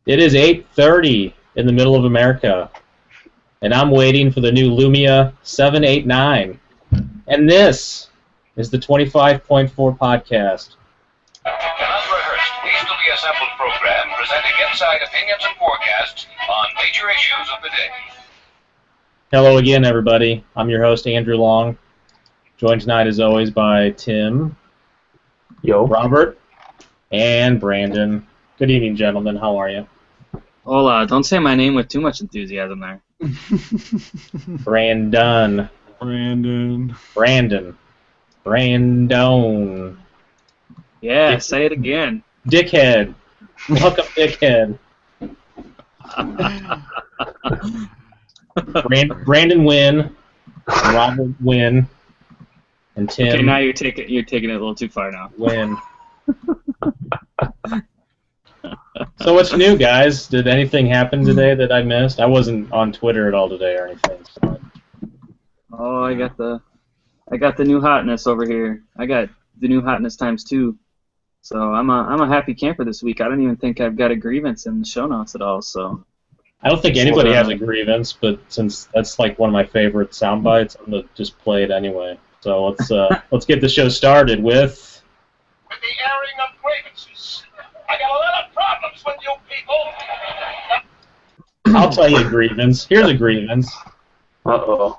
It is 8:30 in the middle of America, and I'm waiting for the new Lumia 789. And this is the 25.4 podcast. An unrehearsed, hastily assembled program presenting inside opinions and forecasts on major issues of the day. Hello again, everybody. I'm your host, Andrew Long, joined tonight, as always, by Tim, Yo, Robert, and Brandon. Good evening, gentlemen. How are you? Hola, don't say my name with too much enthusiasm there. Brandon. Yeah, say it again. Dickhead. Welcome, Dickhead. Brandon win, Robert win, and Tim. Okay, now you're taking it a little too far now. Win. So what's new, guys? Did anything happen today that I missed? I wasn't on Twitter at all today or anything. So. Oh, I got the new hotness over here. I got the new hotness times 2. So I'm a happy camper this week. I don't even think I've got a grievance in the show notes at all. So I don't think anybody has a grievance, but since that's like one of my favorite sound bites, I'm gonna just play it anyway. So let's get the show started with the airing of grievances. I got a lot of problems with you people. I'll tell you a grievance. Here's a grievance. uh-oh.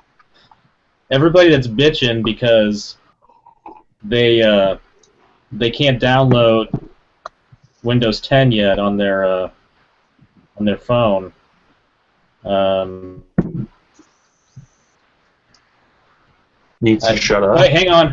Everybody that's bitching because they can't download Windows 10 yet on their phone. Needs to shut up. Wait, hang on.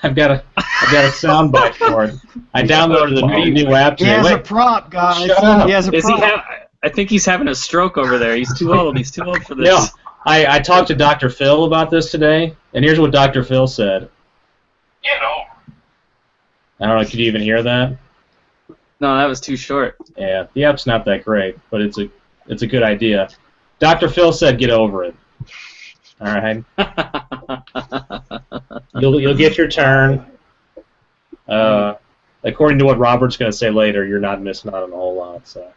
I've got a soundbite for it. I downloaded the new app today. He has Wait, a prop, guys. Shut up. He has a prop. I think he's having a stroke over there. He's too old. He's too old for this. No, I talked to Dr. Phil about this today, and here's what Dr. Phil said. You know. I don't know, could you even hear that? No, that was too short. Yeah, the app's not that great, but it's a good idea. Dr. Phil said get over it. All right. You'll get your turn. According to what Robert's going to say later, you're not missing out on a whole lot. So.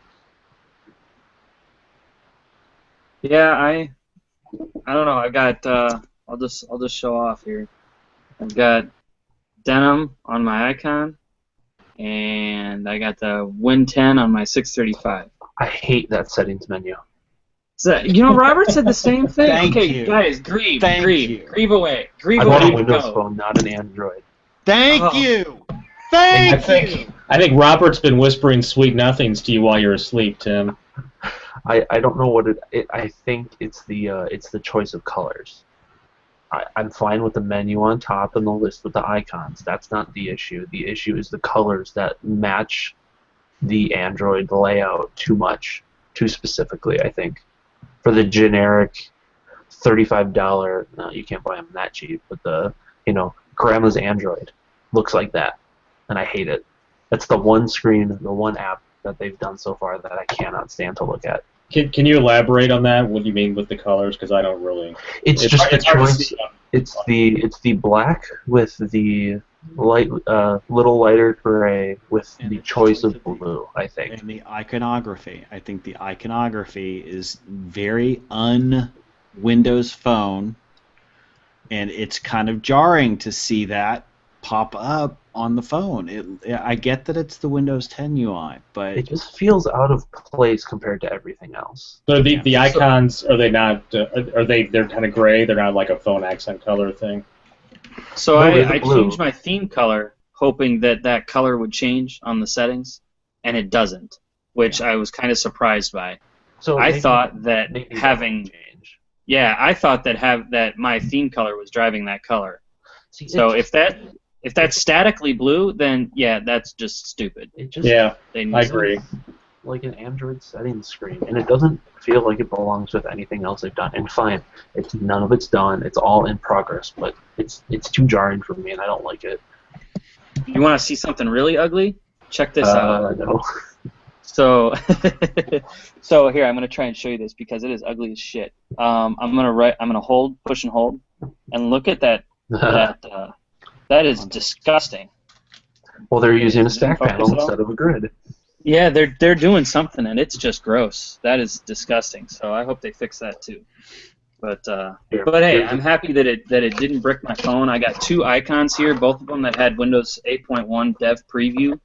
Yeah, I don't know. I got I'll just show off here. I've got denim on my icon, and I got the Win 10 on my 635. I hate that settings menu. So, Robert said the same thing. Thank okay, you. guys, grieve Thank you. away. Grieve I away. want a Windows go. phone, not an Android. Thank Oh. you. Thank you. I think Robert's been whispering sweet nothings to you while you're asleep, Tim. I don't know what I think it's the choice of colors. I'm fine with the menu on top and the list with the icons. That's not the issue. The issue is the colors that match the Android layout too specifically, I think. For the generic $35, no, you can't buy them that cheap, but grandma's Android looks like that, and I hate it. That's the one screen, the one app that they've done so far that I cannot stand to look at. Can you elaborate on that? What do you mean with the colors? Because I don't really. It's just the hard to choice. see. It's the black with the little lighter gray with And the the choice choice of of the- blue, I think. And the iconography. I think the iconography is very un-Windows Phone, and it's kind of jarring to see that pop up on the phone. I get that it's the Windows 10 UI, but It just feels out of place compared to everything else. So the icons, are they not? They're kind of gray? They're not like a phone accent color thing. So No, it's I blue. changed my theme color, hoping that color would change on the settings, and it doesn't, which I was kind of surprised by. So I thought that maybe that having would change. I thought that my theme color was driving that color. See, So if that's statically blue, then yeah, that's just stupid. it just Yeah, They I need agree. like an Android settings screen, and it doesn't feel like it belongs with anything else they've done. And fine, none of it's done. It's all in progress, but it's too jarring for me, and I don't like it. You want to see something really ugly? Check this out. No. So, so here I'm gonna try and show you this because it is ugly as shit. I'm gonna hold, push and hold, and look at that. That is disgusting. Well, they're using a Is it stack focus panel at all? instead of a grid. Yeah, they're doing something, and it's just gross. That is disgusting. So I hope they fix that too. But hey, I'm happy that it didn't brick my phone. I got 2 icons here, both of them that had Windows 8.1 Dev Preview,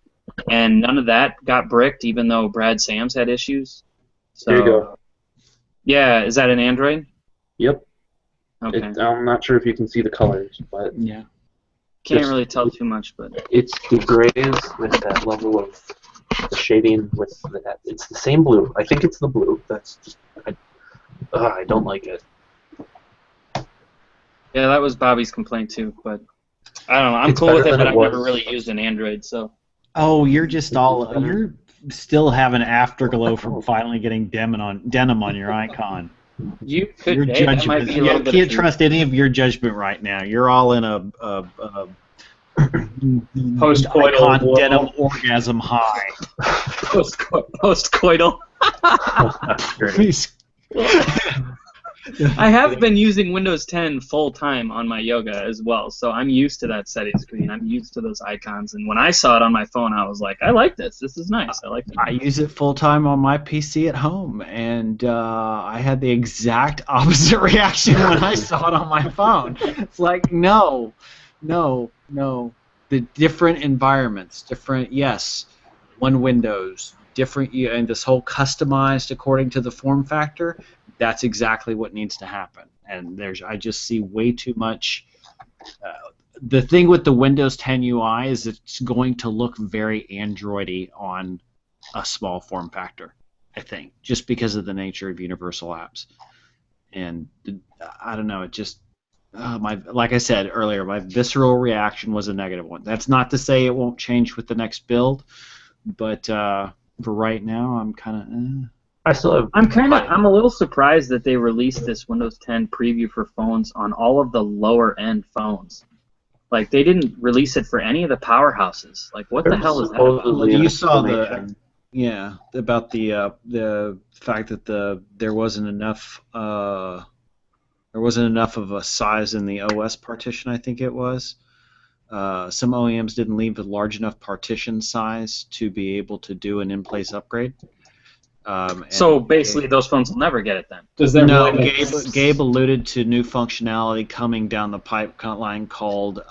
and none of that got bricked, even though Brad Sams had issues. So, Here you go. Yeah, is that an Android? Yep. Okay. I'm not sure if you can see the colors, but Yeah. Can't really tell too much, but it's the grays with that level of the shading with that. It's the same blue. I think it's the blue. That's just I don't like it. yeah, that was Bobby's complaint too. But I don't know. I'm It's cool with better it, than but it I've never was. really used an Android, so. Oh, you're still have an afterglow from finally getting denim on your icon. You could. Your Hey, that might judgment. be a You little bit can't of trust any of your judgment right now. You're all in a Post-coital icon glow. denim orgasm high. post-coital. Great. I have been using Windows 10 full time on my yoga as well, so I'm used to that setting screen. I'm used to those icons, and when I saw it on my phone, I was like, I like this. This is nice. I like it. I use it full time on my PC at home, and I had the exact opposite reaction when I saw it on my phone. It's like, no. The different environments, yes, one Windows, different, and this whole customized according to the form factor. That's exactly what needs to happen. And I just see way too much. The thing with the Windows 10 UI is it's going to look very Android-y on a small form factor, I think, just because of the nature of universal apps. And I don't know, it just, like I said earlier, my visceral reaction was a negative one. That's not to say it won't change with the next build, but for right now, I'm kind of. I still have. I'm a little surprised that they released this Windows 10 preview for phones on all of the lower end phones. Like they didn't release it for any of the powerhouses. Like what the hell is that about? You saw about the fact that there wasn't enough of a size in the OS partition. I think it was. Some OEMs didn't leave a large enough partition size to be able to do an in-place upgrade. So basically, those phones will never get it then. Gabe alluded to new functionality coming down the pipeline called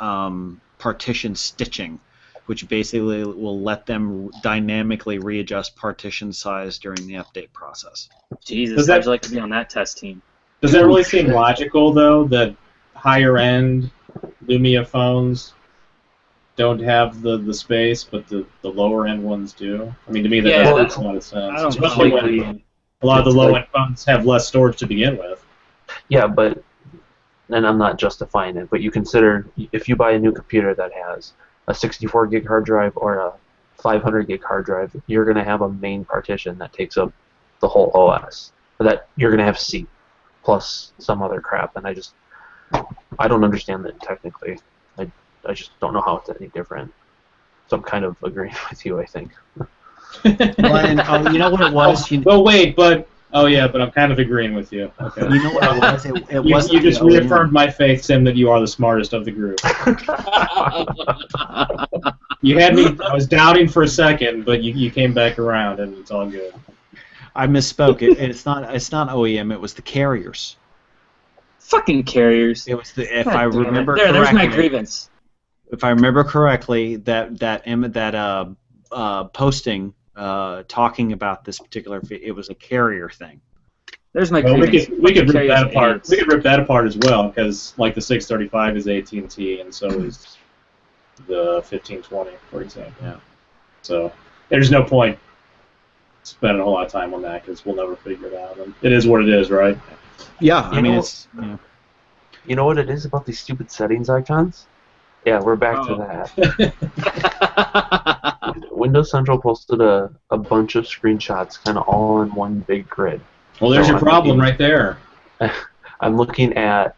partition stitching, which basically will let them dynamically readjust partition size during the update process. Jesus, I'd like to be on that test team. Does that really seem logical, though, that higher-end Lumia phones don't have the space, but the lower-end ones do? I mean, to me, that makes a lot of sense. Especially when a lot of the low-end phones have less storage to begin with. Yeah, but, and I'm not justifying it, but you consider, if you buy a new computer that has a 64 gig hard drive or a 500 gig hard drive, you're going to have a main partition that takes up the whole OS. That you're going to have C plus some other crap, and I don't understand that technically. I just don't know how it's any different. So I'm kind of agreeing with you, I think. Well, you know what it was? But I'm kind of agreeing with you. Okay. You know what it was? You just reaffirmed my faith, Sim, that you are the smartest of the group. You had me. I was doubting for a second, but you came back around, and it's all good. I misspoke. It's not OEM. It was the carriers. Fucking carriers. It was if I remember correctly. There's my grievance. If I remember correctly, that posting talking about this particular, it was a carrier thing. There's my grievance. We could rip that apart. We could rip that apart as well, because like the 635 is AT&T, and so is the 1520, for example. Yeah. So there's no point spending a whole lot of time on that because we'll never figure it out. And it is what it is, right? Yeah. You know what it is about these stupid settings icons? Yeah, we're back to that. Windows Central posted a bunch of screenshots kind of all in one big grid. Well, there's your problem right there. I'm looking at,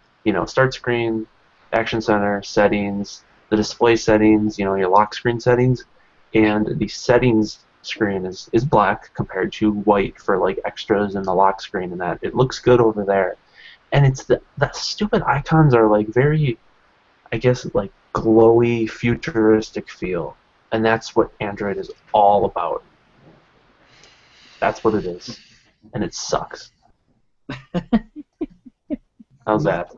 start screen, action center, settings, the display settings, your lock screen settings, and the settings screen is black compared to white for like extras in the lock screen, and that it looks good over there. And it's the stupid icons are like very, I guess, like glowy, futuristic feel, and that's what Android is all about. That's what it is, and it sucks. How's that?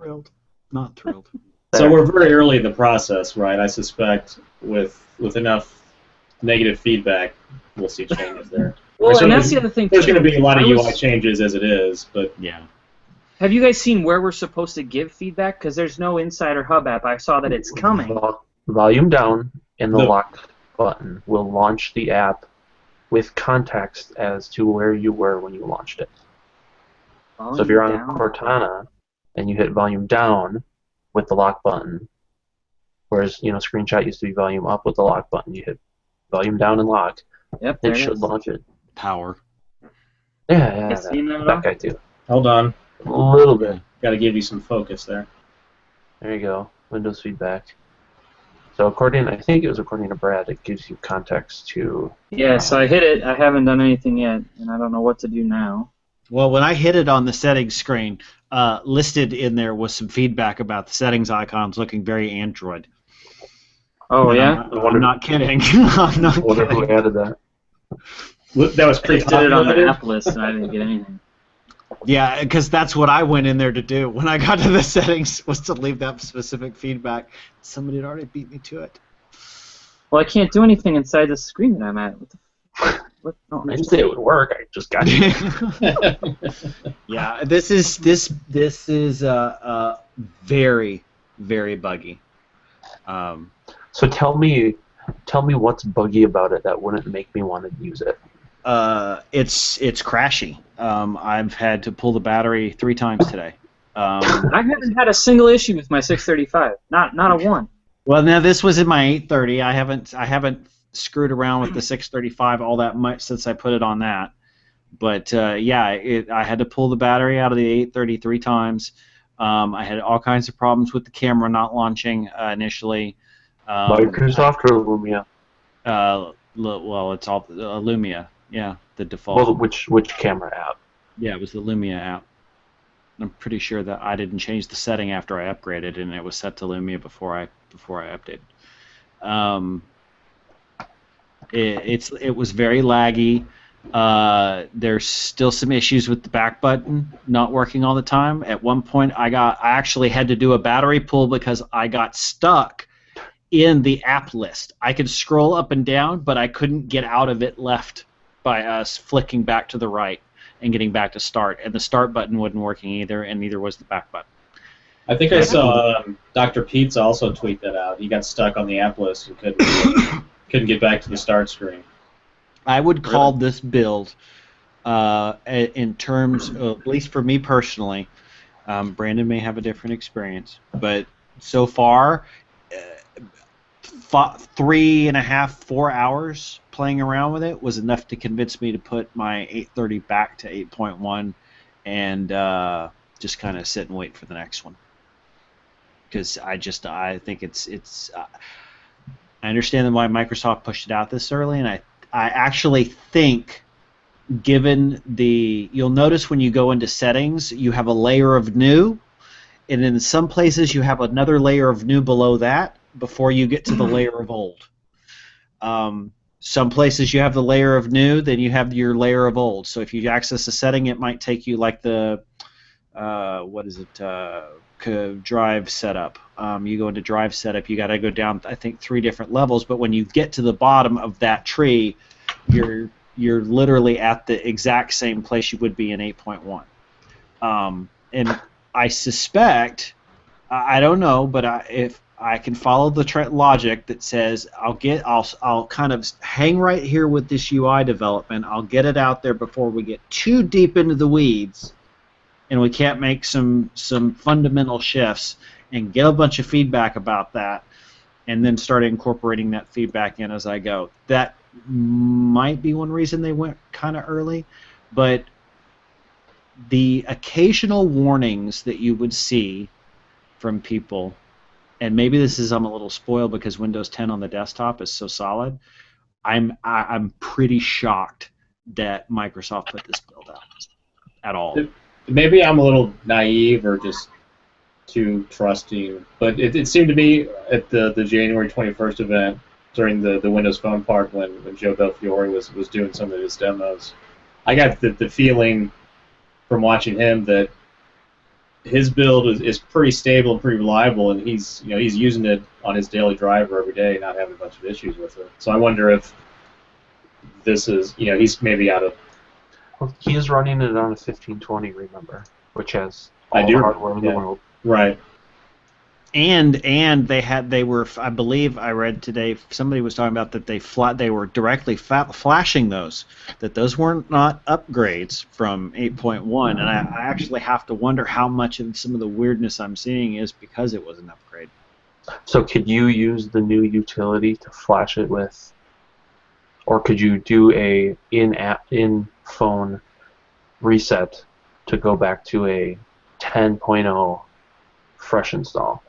Not thrilled. So we're very early in the process, right? I suspect with enough negative feedback, we'll see changes there. Well, and that's the other thing. There's going to be a lot of UI changes as it is, but yeah. Have you guys seen where we're supposed to give feedback? Because there's no Insider Hub app. I saw that it's coming. Volume down and the lock button will launch the app with context as to where you were when you launched it. Volume so if you're on down. Cortana and you hit volume down with the lock button, whereas screenshot used to be volume up with the lock button, you hit volume down and lock. Yep, it should launch it. Power. Yeah, that guy too. Hold on. A little bit. Got to give you some focus there. There you go. Windows feedback. So I think it was according to Brad, it gives you context to... Yeah, so I hit it. I haven't done anything yet, and I don't know what to do now. Well, when I hit it on the settings screen, listed in there was some feedback about the settings icons looking very Android. Oh, and yeah? I'm not kidding. I'm not kidding. Wonder who added that. That was I did it on the app list, and I didn't get anything. Yeah, because that's what I went in there to do. When I got to the settings, was to leave that specific feedback. Somebody had already beat me to it. Well, I can't do anything inside the screen that I'm at. What? I didn't say it would work. I just got it. Yeah, this is very, very buggy. So tell me what's buggy about it that wouldn't make me want to use it. It's crashy. I've had to pull the battery 3 times today. I haven't had a single issue with my 635. Not a one. Well, now this was in my 830. I haven't screwed around with the 635 all that much since I put it on that. But yeah, I had to pull the battery out of the 830 3 times. I had all kinds of problems with the camera not launching initially. Microsoft or Lumia? Well, it's all Lumia. Yeah, the default. Well, which camera app? Yeah, it was the Lumia app. I'm pretty sure that I didn't change the setting after I upgraded, and it was set to Lumia before I updated. It was very laggy. There's still some issues with the back button not working all the time. At one point, I actually had to do a battery pull because I got stuck in the app list. I could scroll up and down, but I couldn't get out of it left by us flicking back to the right and getting back to start. And the start button wasn't working either, and neither was the back button. I think I saw Dr. Pizza also tweet that out. He got stuck on the app list and couldn't get back to the start screen. I would call this build, in terms of, at least for me personally, Brandon may have a different experience, but so far, 3.5, 4 hours playing around with it was enough to convince me to put my 830 back to 8.1 and just kind of sit and wait for the next one. Because I think it's I understand why Microsoft pushed it out this early, and I actually think, given you'll notice when you go into settings, you have a layer of new, and in some places you have another layer of new below that before you get to the layer of old. Some places you have the layer of new, then you have your layer of old. So if you access a setting, it might take you like the drive setup. You go into drive setup, you got to go down, I think, 3 different levels. But when you get to the bottom of that tree, you're literally at the exact same place you would be in 8.1. And I suspect, I don't know, but if I can follow the logic that says I'll kind of hang right here with this UI development. I'll get it out there before we get too deep into the weeds, and we can't make some fundamental shifts and get a bunch of feedback about that, and then start incorporating that feedback in as I go. That might be one reason they went kind of early, but the occasional warnings that you would see from people, and maybe this is I'm a little spoiled because Windows 10 on the desktop is so solid, I'm pretty shocked that Microsoft put this build out at all. Maybe I'm a little naive or just too trusting, but it seemed to me at the January 21st event during the Windows Phone part when Joe Belfiore was doing some of his demos, I got the feeling from watching him that his build is pretty stable and pretty reliable, and he's using it on his daily driver every day, not having a bunch of issues with it. So I wonder if this is he's maybe out of. Well, he is running it on a 1520, remember, which has I all do the hardware in the world. Right. And they were, I believe I read today, somebody was talking about that they were directly flashing those, that those weren't not upgrades from 8.1, and I actually have to wonder how much of some of the weirdness I'm seeing is because it was an upgrade. So could you use the new utility to flash it with, or could you do a in-phone reset to go back to a 10.0 fresh install?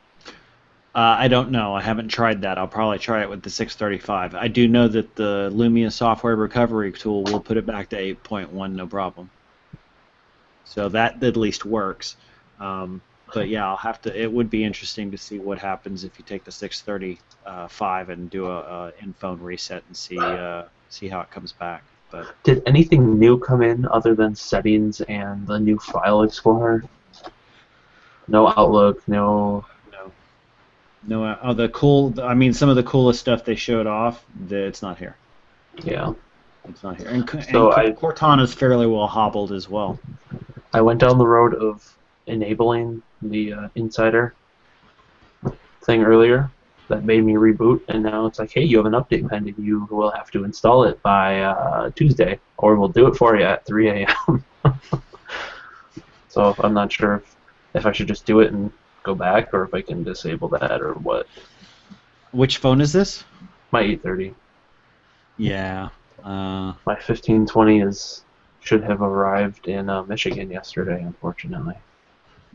I don't know. I haven't tried that. I'll probably try it with the 635. I do know that the Lumia software recovery tool will put it back to 8.1 no problem. So that at least works. But yeah, I'll have to. It would be interesting to see what happens if you take the 635 and do a in-phone reset and see how it comes back. But did anything new come in other than settings and the new file explorer? No Outlook, no. No, some of the coolest stuff they showed off, it's not here. Yeah. It's not here. And Cortana's fairly well hobbled as well. I went down the road of enabling the Insider thing earlier. That made me reboot, and now it's like, hey, you have an update pending. You will have to install it by Tuesday, or we'll do it for you at 3 a.m. So I'm not sure if I should just do it and go back, or if I can disable that, or what. Which phone is this? My 830. Yeah. My 1520 should have arrived in Michigan yesterday, unfortunately.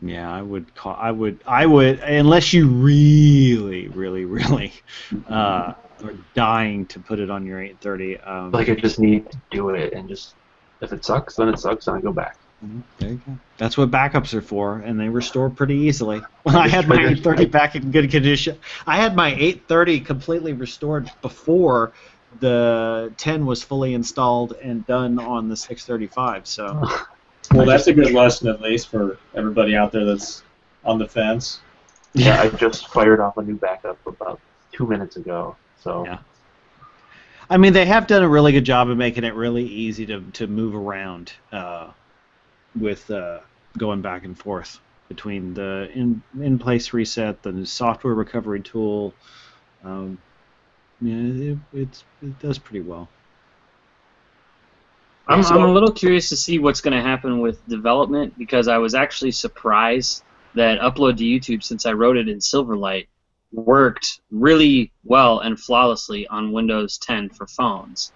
Yeah, I would, unless you really, really, really are dying to put it on your 830. I just need to do it, and just if it sucks, then it sucks, and I go back. There you go. That's what backups are for, and they restore pretty easily. When I had my 830 back in good condition, I had my 830 completely restored before the 10 was fully installed and done on the 635. So, well, that's a good lesson at least for everybody out there that's on the fence. Yeah, I just fired off a new backup about 2 minutes ago. So. Yeah. I mean, they have done a really good job of making it really easy to move around. With going back and forth between the in-place reset, the software recovery tool. It does pretty well. I'm a little curious to see what's going to happen with development, because I was actually surprised that Upload to YouTube, since I wrote it in Silverlight, worked really well and flawlessly on Windows 10 for phones.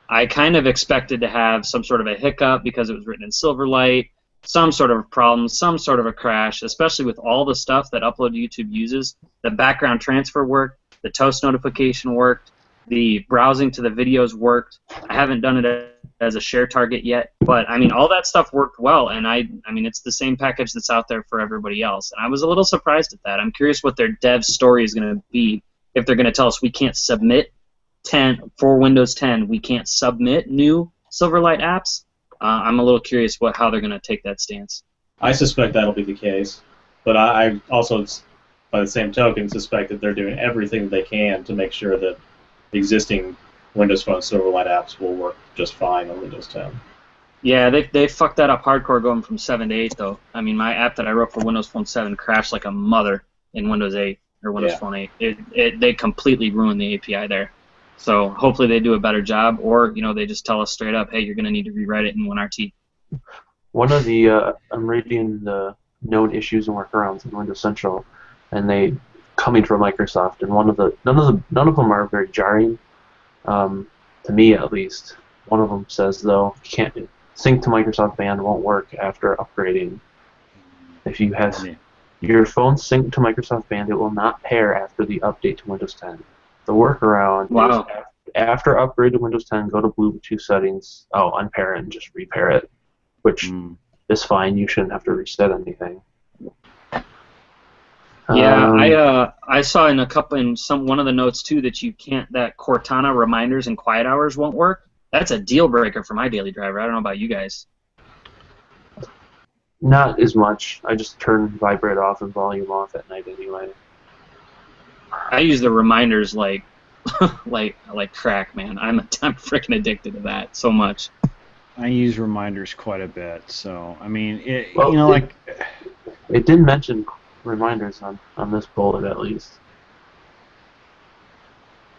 I kind of expected to have some sort of a hiccup because it was written in Silverlight, some sort of a problem, some sort of a crash, especially with all the stuff that Upload to YouTube uses. The background transfer worked, the toast notification worked, the browsing to the videos worked. I haven't done it as a share target yet, but I mean, all that stuff worked well, and I mean, it's the same package that's out there for everybody else. And I was a little surprised at that. I'm curious what their dev story is going to be, if they're going to tell us we can't submit 10 for Windows 10, we can't submit new Silverlight apps. I'm a little curious how they're going to take that stance. I suspect that'll be the case, but I also, by the same token, suspect that they're doing everything they can to make sure that existing Windows Phone Silverlight apps will work just fine on Windows 10. Yeah, they fucked that up hardcore going from 7 to 8, though. I mean, my app that I wrote for Windows Phone 7 crashed like a mother in Windows 8 or Windows Phone 8. They completely ruined the API there. So hopefully they do a better job, or they just tell us straight up, hey, you're going to need to rewrite it in WinRT. One of the I'm reading the known issues and workarounds in Windows Central, and they coming from Microsoft, and none of them are very jarring, to me at least. One of them says though, can't sync to Microsoft Band won't work after upgrading. If you have your phone synced to Microsoft Band, it will not pair after the update to Windows 10. The workaround is after upgrade to Windows 10, go to Bluetooth settings, unpair it and just repair it, which is fine. You shouldn't have to reset anything. Yeah, I saw in one of the notes too that that Cortana reminders and quiet hours won't work. That's a deal breaker for my daily driver. I don't know about you guys. Not as much. I just turn vibrate off and volume off at night anyway. I use the reminders like like crack, man. I'm freaking addicted to that so much. I use reminders quite a bit, so I mean, Well, it did mention reminders on this bullet at least.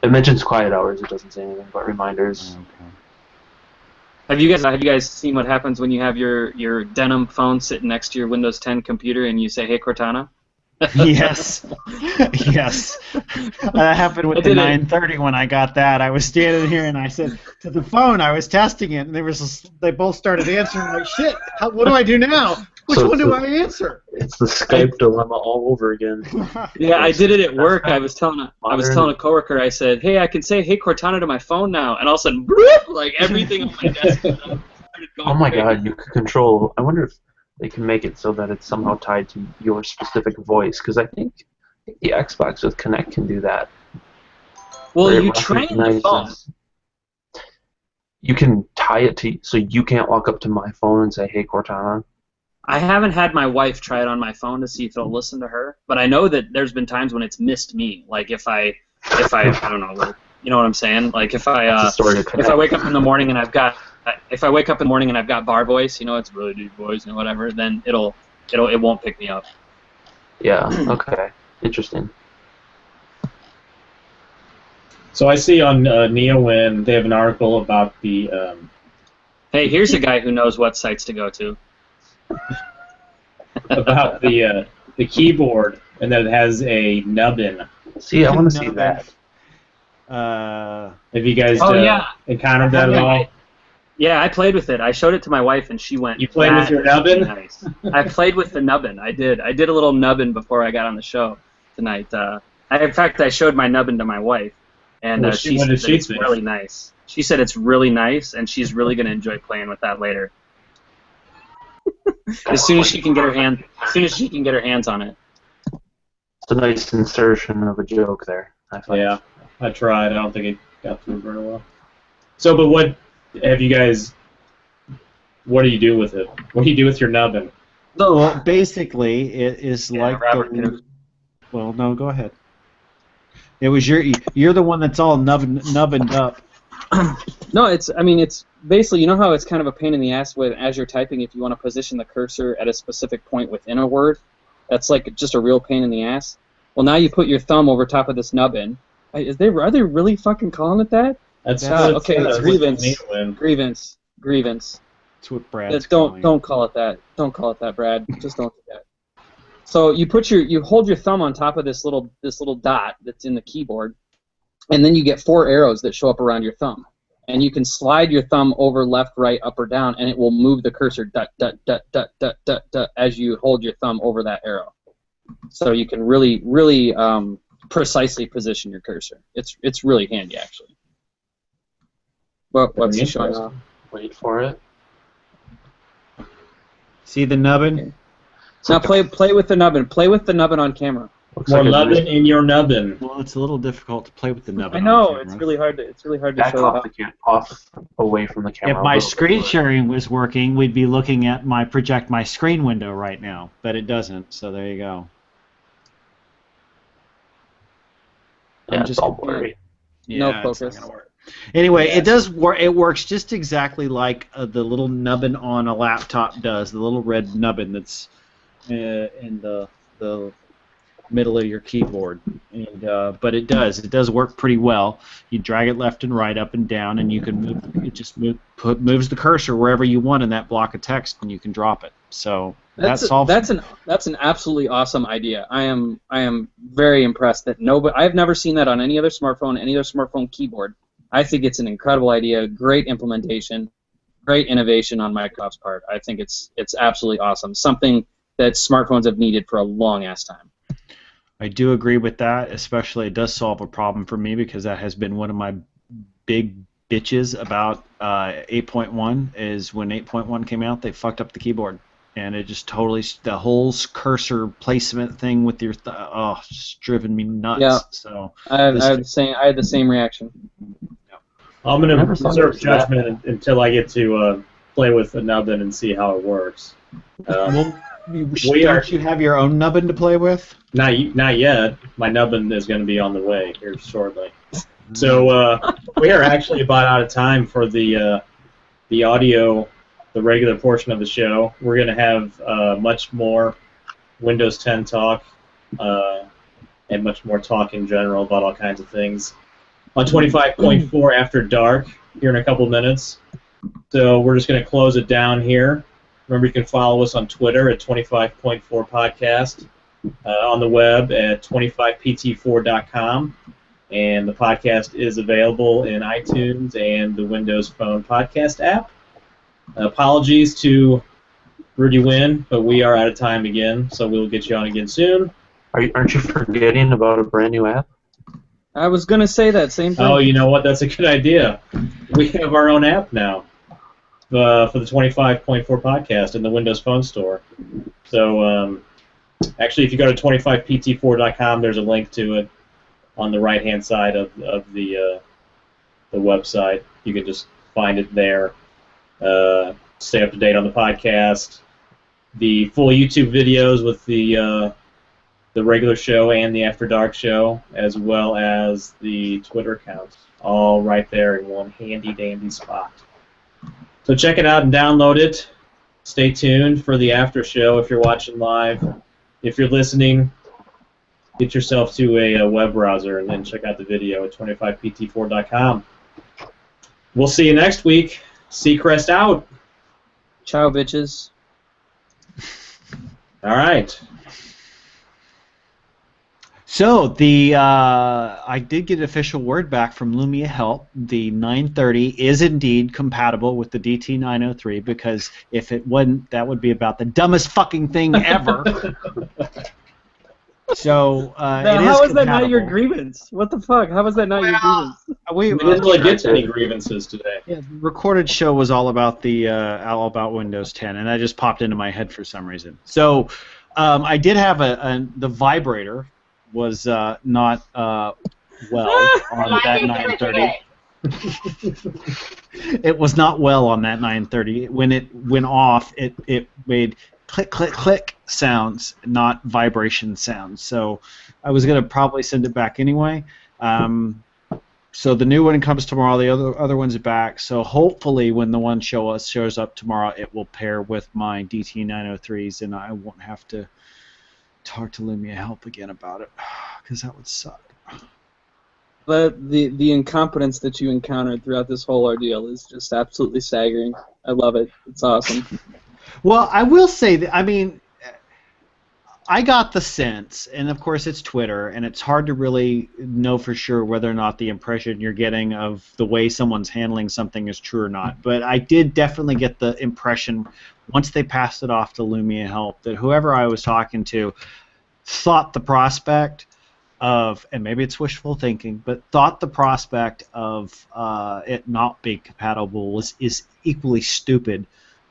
It mentions quiet hours. It doesn't say anything about reminders. Okay. Have you guys seen what happens when you have your denim phone sitting next to your Windows 10 computer and you say, "Hey Cortana"? Yes, yes. That happened with the 930 when I got that. I was standing here and I said to the phone, I was testing it, and they both started answering like, "Shit, what do I do now? Which one do I answer?" It's the Skype dilemma all over again. Yeah, I did it at work. I was telling a coworker, I said, "Hey, I can say 'Hey Cortana' to my phone now," and all of a sudden, like everything on my desk started going Oh my crazy. God, you could control. I wonder if they can make it so that it's somehow tied to your specific voice, because I think the Xbox with Kinect can do that. Well, you train the phone. You can tie it to, so you can't walk up to my phone and say, "Hey Cortana." I haven't had my wife try it on my phone to see if it'll listen to her, but I know that there's been times when it's missed me. Like if I don't know, like, you know what I'm saying? Like if I wake up in the morning and I've got bar voice, you know, it's really deep voice and whatever, then it won't pick me up. Yeah. Okay. Interesting. So I see on NeoWin they have an article about the. Hey, here's a guy who knows what sites to go to. About the keyboard, and that it has a nubbin. See, I want to see that. Have you guys encountered that at all? Yeah, I played with it. I showed it to my wife, and she went. You played with your nubbin? Nice. I played with the nubbin. I did a little nubbin before I got on the show tonight. In fact, I showed my nubbin to my wife, and she said it's really nice. She said it's really nice, and she's really going to enjoy playing with that later. As soon as she can get her hands on it. It's a nice insertion of a joke there. Yeah, I tried. I don't think it got through very well. So, but what do you do with it? What do you do with your nubbin? Well, basically, it is like Robert well, no, go ahead. It was you're the one that's all nubbined up. No, it's basically, you know how it's kind of a pain in the ass as you're typing if you want to position the cursor at a specific point within a word. That's like just a real pain in the ass. Well, now you put your thumb over top of this nubbin. Are they really fucking calling it that? That's okay. It's grievance. That's what Brad's don't call it that. Don't call it that, Brad. Just don't do that. So you hold your thumb on top of this little dot that's in the keyboard, and then you get 4 arrows that show up around your thumb. And you can slide your thumb over left, right, up, or down, and it will move the cursor as you hold your thumb over that arrow. So you can really, really precisely position your cursor. It's really handy, actually. What's he showing off? Wait for it. See the nubbin? Now play with the nubbin. Play with the nubbin on camera. More nubbin in your nubbin. Well, it's a little difficult to play with the nubbin. I know, it's really hard to show off away from the camera. If my screen sharing was working, we'd be looking at my screen window right now, but it doesn't. So there you go. Yeah, it's all blurry. No focus. Anyway, it does work. It works just exactly like the little nubbin on a laptop does. The little red nubbin that's in the middle of your keyboard, and but it does work pretty well. You drag it left and right, up and down, and you can move. It just moves the cursor wherever you want in that block of text, and you can drop it. So that's an absolutely awesome idea. I am very impressed that I've never seen that on any other smartphone keyboard. I think it's an incredible idea, great implementation, great innovation on Microsoft's part. I think it's absolutely awesome. Something that smartphones have needed for a long ass time. I do agree with that, especially it does solve a problem for me because that has been one of my big bitches about 8.1 is when 8.1 came out, they fucked up the keyboard. And it just totally, the whole cursor placement thing with your, it's just driven me nuts. Yeah. So I had the same reaction. I'm going Never to saw reserve this that. judgment until I get to play with the nubbin and see how it works. Well, we are don't you have your own nubbin to play with? not yet. My nubbin is going to be on the way here shortly. So we are actually about out of time for the audio, the regular portion of the show. We're going to have much more Windows 10 talk and much more talk in general about all kinds of things on 25.4 After Dark here in a couple minutes. So we're just going to close it down here. Remember, you can follow us on Twitter at 25.4 Podcast, on the web at 25pt4.com, and the podcast is available in iTunes and the Windows Phone podcast app. Apologies to Rudy Wynn, but we are out of time again, so we'll get you on again soon. Aren't you forgetting about a brand new app? I was gonna say that same thing. Oh, you know what? That's a good idea. We have our own app now for the 25.4 podcast in the Windows Phone Store. So, actually, if you go to 25pt4.com, there's a link to it on the right-hand side of the website. You can just find it there. Stay up to date on the podcast. The full YouTube videos with the regular show and the After Dark show, as well as the Twitter accounts, all right there in one handy-dandy spot. So check it out and download it. Stay tuned for the after show if you're watching live. If you're listening, get yourself to a web browser and then check out the video at 25pt4.com. We'll see you next week. Seacrest out. Ciao, bitches. All right. So I did get official word back from Lumia Help. The 930 is indeed compatible with the DT903, because if it wasn't, that would be about the dumbest fucking thing ever. So Now, how is that not your grievance? What the fuck? How is that not your grievance? We didn't really get to any grievances today. Yeah, the recorded show was all about all about Windows 10, and that just popped into my head for some reason. So I did have the vibrator was not well on that 930. It was not well on that 930. When it went off, it made click, click, click sounds, not vibration sounds. So I was going to probably send it back anyway. So the new one comes tomorrow. The other one's back. So hopefully when the one shows up tomorrow, it will pair with my DT903s, and I won't have to talk to Lumia Help again about it, because that would suck. But the incompetence that you encountered throughout this whole ordeal is just absolutely staggering. I love it. It's awesome. Well, I will say that, I mean, I got the sense, and of course it's Twitter, and it's hard to really know for sure whether or not the impression you're getting of the way someone's handling something is true or not. But I did definitely get the impression, once they passed it off to Lumia Help, that whoever I was talking to thought the prospect of, and maybe it's wishful thinking, but thought the prospect of it not being compatible is equally stupid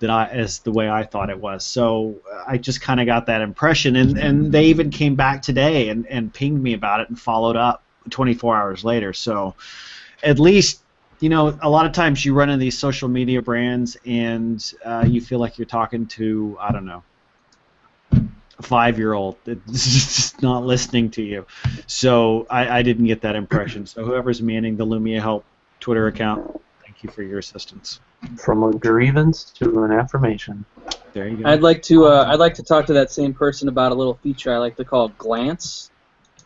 as the way I thought it was. So I just kind of got that impression, and they even came back today and pinged me about it and followed up 24 hours later. So at least, you know, a lot of times you run into these social media brands and you feel like you're talking to, I don't know, a 5-year-old that's just not listening to you. So I didn't get that impression. So whoever's manning the Lumia Help Twitter account, thank you for your assistance. From a grievance to an affirmation. There you go. I'd like to talk to that same person about a little feature I like to call glance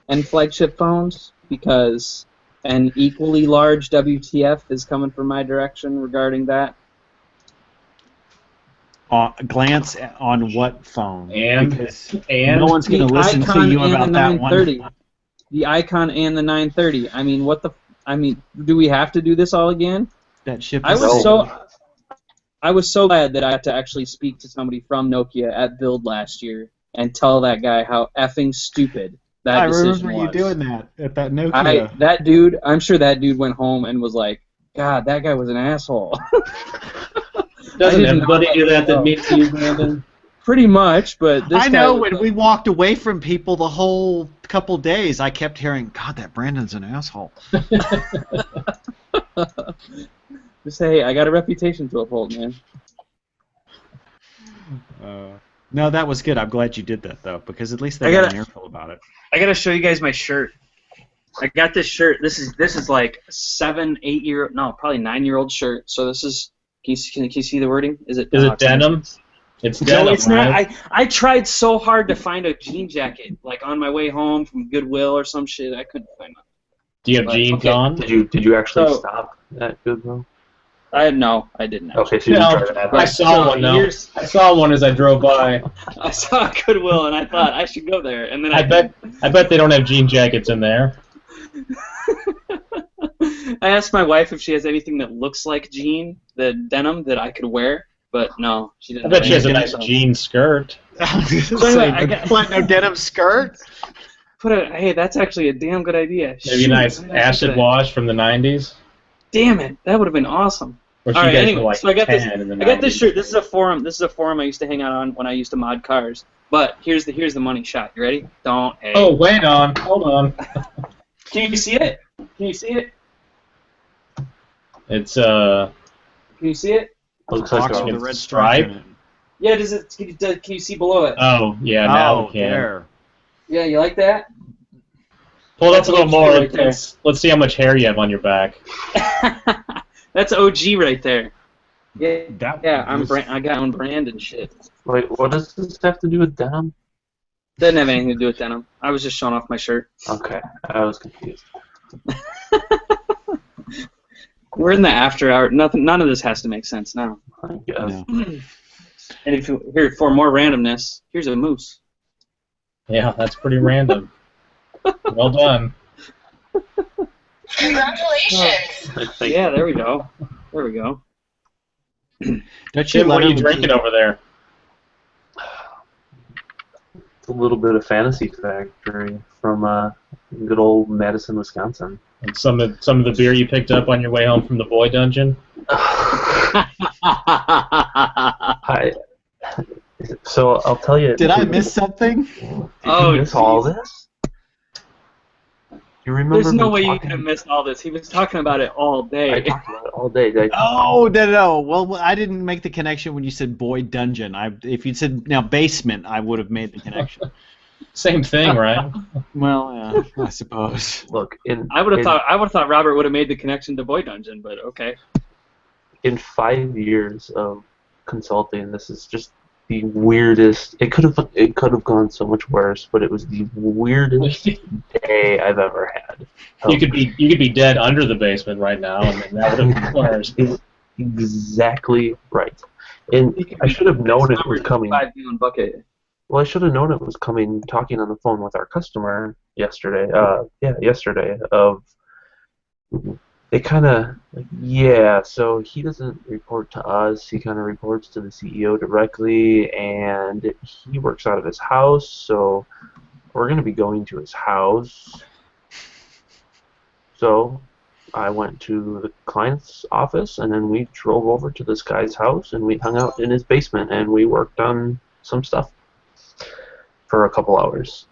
and flagship phones, because an equally large WTF is coming from my direction regarding that. Glance on what phone? And no one's going to listen to you about that one. The Icon and the 930. I mean, do we have to do this all again? That ship I was so glad that I got to actually speak to somebody from Nokia at Build last year and tell that guy how effing stupid that decision was. I remember you doing that at that Nokia. That dude, I'm sure that dude went home and was like, God, that guy was an asshole. Doesn't everybody do that meets you, Brandon? Pretty much, but this I know when we walked away from people the whole couple days, I kept hearing, God, that Brandon's an asshole. Just say, hey, I got a reputation to uphold, man. No, that was good. I'm glad you did that though, because at least they I got gotta- an earful about it. I gotta show you guys my shirt. I got this shirt. This is like 7, 8 year, no, probably 9-year-old shirt. So this is. Can you see the wording? Is it denim? It's denim. No, it's right? not. I tried so hard to find a jean jacket, like on my way home from Goodwill or some shit. I couldn't find one. Do you have jeans on? Did you actually So- stop at Goodwill? I didn't. Okay, so you No, didn't try that. I saw one though. I saw one as I drove by. I saw Goodwill and I thought I should go there, and then I bet they don't have jean jackets in there. I asked my wife if she has anything that looks like jean, the denim that I could wear, but no, she didn't. I bet she has a anything, nice so- jean skirt. anyway, I got- no denim skirt. Hey, that's actually a damn good idea. Maybe a Shoot, nice I'm gonna acid think of that. wash from the 90s. Damn it, that would have been awesome. Or All right, guys anyway, were like so I got 10 in the I got this 90s. shirt. This is a forum. This is a forum I used to hang out on when I used to mod cars. But here's the money shot. You ready? Don't. Hey. Oh, wait on. Hold on. Can you see it? Can you see it? It's Can you see it? Looks like Box a- with a it's red a stripe. stripe. in it. Yeah. Does it? Can you see below it? Oh, yeah, now Oh, we can. there. Yeah. You like that? Pull it up That's a little OG more. right there. Let's see how much hair you have on your back. That's OG right there. Yeah. That Yeah. was- I got my own brand and shit. Wait, what does this have to do with denim? Doesn't have anything to do with denim. I was just showing off my shirt. Okay, I was confused. We're in the after hour. None of this has to make sense now. I guess. No. And if you here for more randomness, here's a moose. Yeah, that's pretty random. Well done. Congratulations! I think Yeah, there we go. There we go. Don't you Tim, what let are you him drinking over there? it's a little bit of Fantasy Factory from good old Madison, Wisconsin. And some of the beer you picked up on your way home from the boy dungeon? So I'll tell you. Did I miss something? Did Oh, you miss all jeez. this? You remember? There's no me way you talking- could have missed all this. He was talking about it all I day. talked about it all day. Oh, no. Well, I didn't make the connection when you said boy dungeon. If you said now basement, I would have made the connection. Same thing, right? Well, yeah, I suppose. Look, I would have thought Robert would have made the connection to Boy Dungeon, but okay. in 5 years of consulting, this is just the weirdest. It could have gone so much worse, but it was the weirdest day I've ever had. You could be dead under the basement right now, and then that would have been worse. Is exactly right. And I should have known it was coming. 5-gallon bucket. Well, I should have known it was coming. Talking on the phone with our customer yesterday. Yesterday. They kind of, so he doesn't report to us. He kind of reports to the CEO directly, and he works out of his house, so we're going to be going to his house. So I went to the client's office, and then we drove over to this guy's house, and we hung out in his basement, and we worked on some stuff for a couple hours.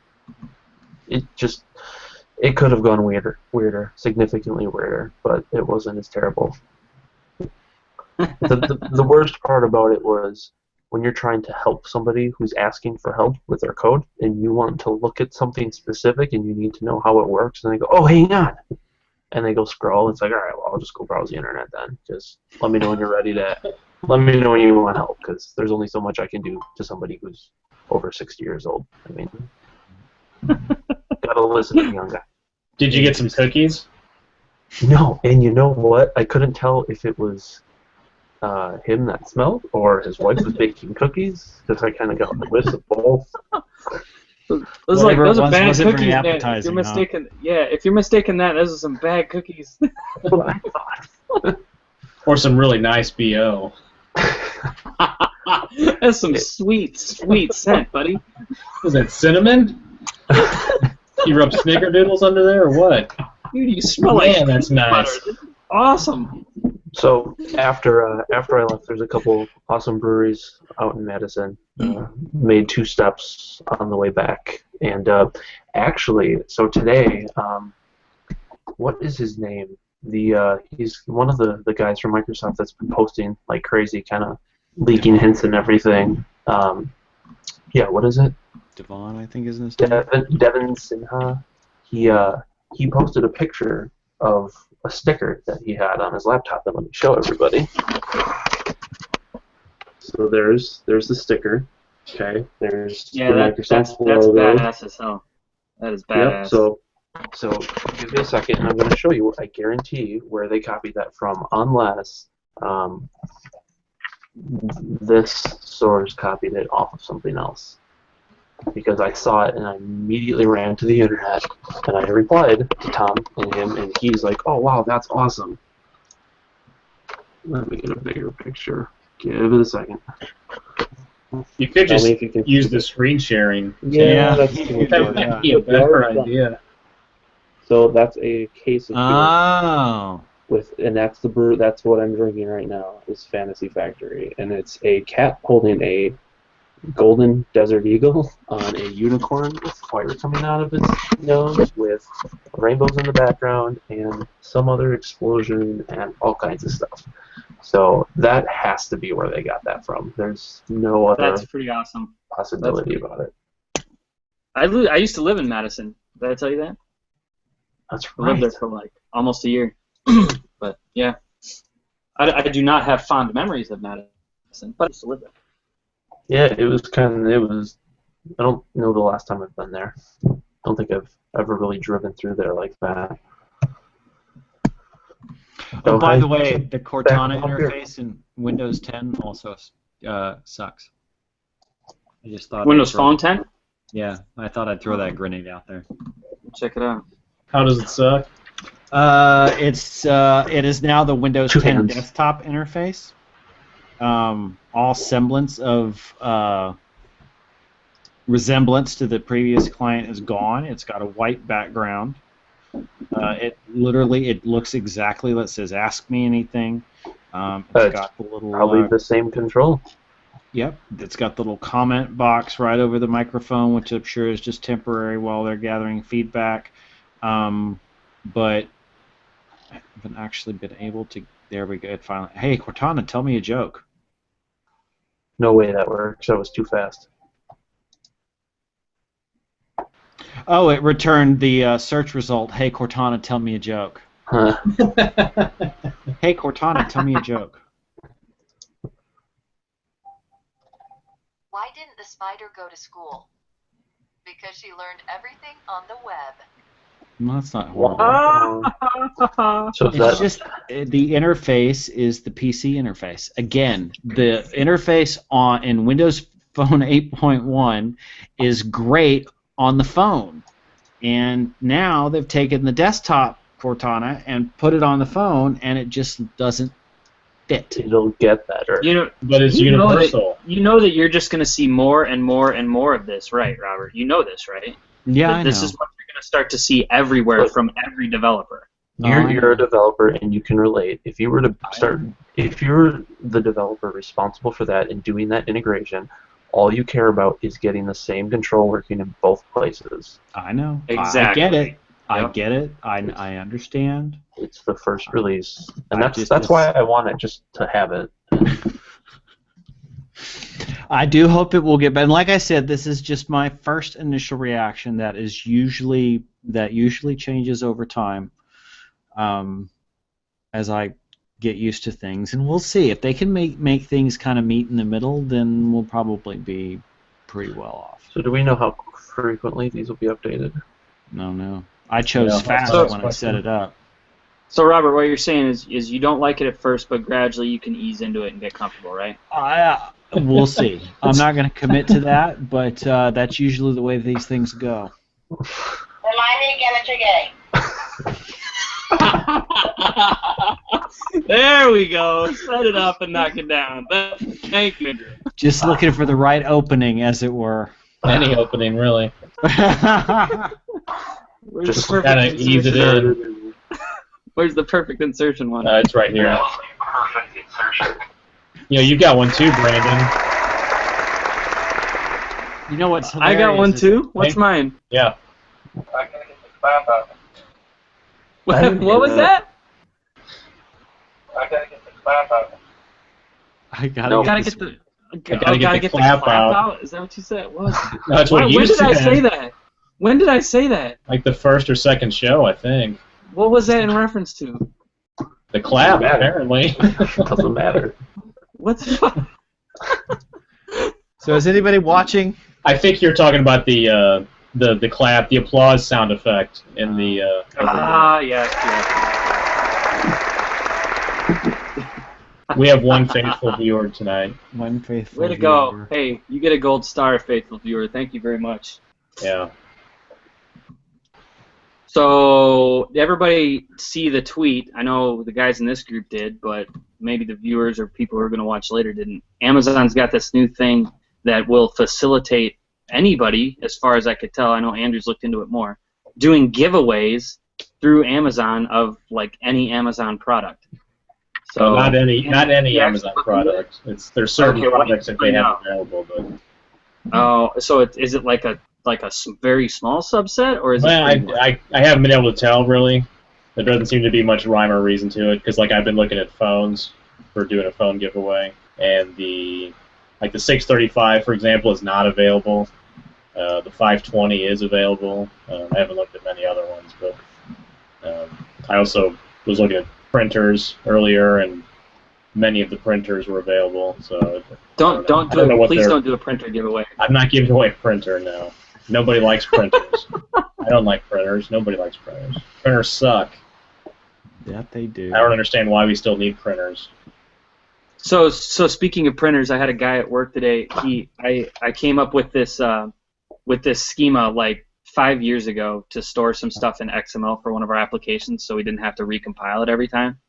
It could have gone weirder, significantly weirder, but it wasn't as terrible. The worst part about it was when you're trying to help somebody who's asking for help with their code, and you want to look at something specific, and you need to know how it works, and they go, "Oh, hang on," and they go scroll. It's like, all right, well, I'll just go browse the internet then. Just let me know when you're ready to. Let me know when you want help, because there's only so much I can do to somebody who's over 60 years old. I mean. Gotta listen to the young guy. Did you get some cookies? No, and you know what? I couldn't tell if it was him that smelled or his wife was baking cookies, because I kind of got the whiff of both. Those Whatever it are was, bad wasn't very cookies. Man. If appetizing, you're huh? mistaken, if you're mistaken that, those are some bad cookies. That's what I thought. Or some really nice BO? That's some sweet scent, buddy. Was that cinnamon? You rub snickerdoodles under there, or what? Dude, you smell like Man, that's peanut nice. butter. This is awesome. So after I left, there's a couple awesome breweries out in Madison. Made 2 stops on the way back, and actually, so today, what is his name? He's one of the guys from Microsoft that's been posting like crazy, kind of leaking hints and everything. Yeah, what is it? Devon, I think, is his name. Devin Sinha. He posted a picture of a sticker that he had on his laptop. And let me show everybody. So there's the sticker. Okay, there's the Microsoft that's logo. badass as hell. That is badass. Yep, so give me a second, and I'm going to show you. I guarantee where they copied that from, unless this source copied it off of something else. Because I saw it and I immediately ran to the internet and I replied to Tom and him, and he's like, "Oh wow, that's awesome." Let me get a bigger picture. Give it a second. You could just use the screen sharing. Yeah, that's that might be a better idea. So that's a case of beer Oh. that's what I'm drinking right now. Is Fantasy Factory, and it's a cat holding a golden desert eagle on a unicorn with fire coming out of its nose, with rainbows in the background and some other explosion and all kinds of stuff. So that has to be where they got that from. There's no other That's pretty awesome. possibility about it. I used to live in Madison. Did I tell you that? That's I lived right. there for like almost a year. But yeah, I do not have fond memories of Madison, but I used to live there. Yeah, it was. I don't know the last time I've been there. I don't think I've ever really driven through there like that. Oh, by the way, the Cortana interface in Windows 10 also sucks. I just thought Windows Phone 10? Yeah, I thought I'd throw that grenade out there. Check it out. How does it suck? It is now the Windows 10 hands. desktop interface. All semblance of resemblance to the previous client is gone. It's got a white background. It looks exactly what it says. Ask me anything. It's got the little probably the same control. Yep, it's got the little comment box right over the microphone, which I'm sure is just temporary while they're gathering feedback. But I haven't actually been able to. There we go. It finally. Hey, Cortana, tell me a joke. No way that works. That was too fast. Oh, it returned the search result. Hey, Cortana, tell me a joke. Huh. Hey, Cortana, tell me a joke. Why didn't the spider go to school? Because she learned everything on the web. No, that's not horrible. So It's just the interface is the PC interface. Again, the interface in Windows Phone 8.1 is great on the phone, and now they've taken the desktop Cortana and put it on the phone, and it just doesn't fit. it'll get better. But it's universal. You know that you're just going to see more and more and more of this, right, Robert? You know this, right? Yeah, I know. This is what you're going to start to see everywhere from every developer. You're a developer and you can relate. If you were the developer responsible for that and doing that integration, all you care about is getting the same control working in both places. I know. Exactly. I get it. Yep. I get it. I understand. It's the first release, and that's why I want it, just to have it. I do hope it will get better. And like I said, this is just my first initial reaction. That usually changes over time, as I get used to things. And we'll see if they can make things kind of meet in the middle. Then we'll probably be pretty well off. So do we know how frequently these will be updated? No. I chose fast when I set it up. So, Robert, what you're saying is you don't like it at first, but gradually you can ease into it and get comfortable, right? We'll see. I'm not going to commit to that, but that's usually the way these things go. Remind me again that you're gay. There we go. Set it up and knock it down. Thank you. Just looking for the right opening, as it were. Any opening, really. Just kind of ease it in. Where's the perfect insertion one? It's right here. Perfect insertion. You got one too, Brandon. You know what's I hilarious? got one too. What's mine? Yeah. I gotta get the clamp out. What was that? I gotta No, get Gotta this- get the. gotta get the clap out. Is that what you said? What? That's what you When did said. I say that? When did I say that? Like the first or second show, I think. What was that in reference to? The clap, Doesn't matter. apparently. Doesn't matter. What the fuck? So is anybody watching? I think you're talking about the clap, the applause sound effect in the. Yes. We have one faithful viewer tonight. One faithful Way to go. viewer. Hey, you get a gold star, faithful viewer. Thank you very much. Yeah. So, did everybody see the tweet? I know the guys in this group did, but maybe the viewers or people who are going to watch later didn't. Amazon's got this new thing that will facilitate anybody, as far as I could tell, I know Andrew's looked into it more, doing giveaways through Amazon of like any Amazon product. So Well, not any Yeah, Amazon actually, product. There's certain Okay, well, products that they yeah. have available, but Oh, so is it like a very small subset, or is well, it? I haven't been able to tell really. There doesn't seem to be much rhyme or reason to it because like I've been looking at phones for doing a phone giveaway, and the 635 for example is not available. The 520 is available. I haven't looked at many other ones, but I also was looking at printers earlier, and many of the printers were available. So Don't please don't do a printer giveaway. I'm not giving away a printer now. Nobody likes printers. I don't like printers. Nobody likes printers. Printers suck. That they do. I don't understand why we still need printers. So speaking of printers, I had a guy at work today. I came up with this schema like 5 years ago to store some stuff in XML for one of our applications, so we didn't have to recompile it every time.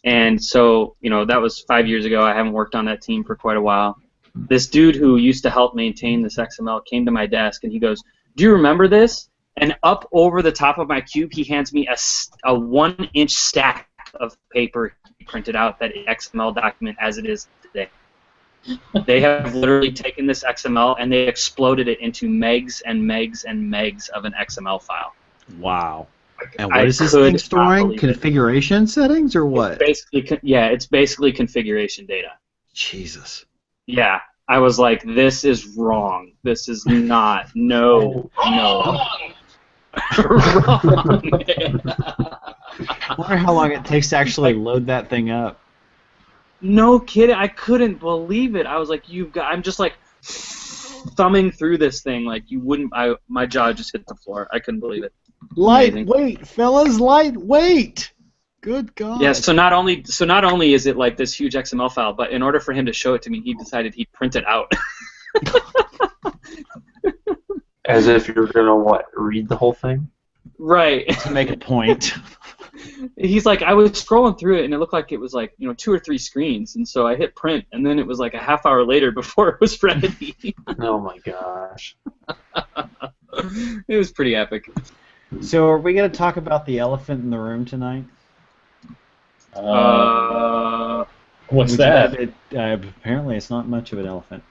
And so that was 5 years ago. I haven't worked on that team for quite a while. This dude who used to help maintain this XML came to my desk and he goes, "Do you remember this?" And up over the top of my cube, he hands me a 1-inch stack of paper he printed out, that XML document as it is today. They have literally taken this XML and they exploded it into megs and megs and megs of an XML file. Wow. And I what is this could thing not storing? believe it. Configuration settings or what? It's basically configuration data. Jesus. Yeah, I was like, this is wrong. This is not. No. Wrong. I wonder how long it takes to actually load that thing up. No kidding. I couldn't believe it. I was like, I'm just like thumbing through this thing like you wouldn't. My jaw just hit the floor. I couldn't believe it. Lightweight, fellas, lightweight. Good God. Yeah. So not only is it like this huge XML file, but in order for him to show it to me, he decided he'd print it out. As if you're gonna read the whole thing? Right. To make a point. He's like, I was scrolling through it and it looked like it was like 2 or 3 screens, and so I hit print, and then it was like a half hour later before it was ready. Oh my gosh. It was pretty epic. So are we going to talk about the elephant in the room tonight? What's that? Apparently it's not much of an elephant.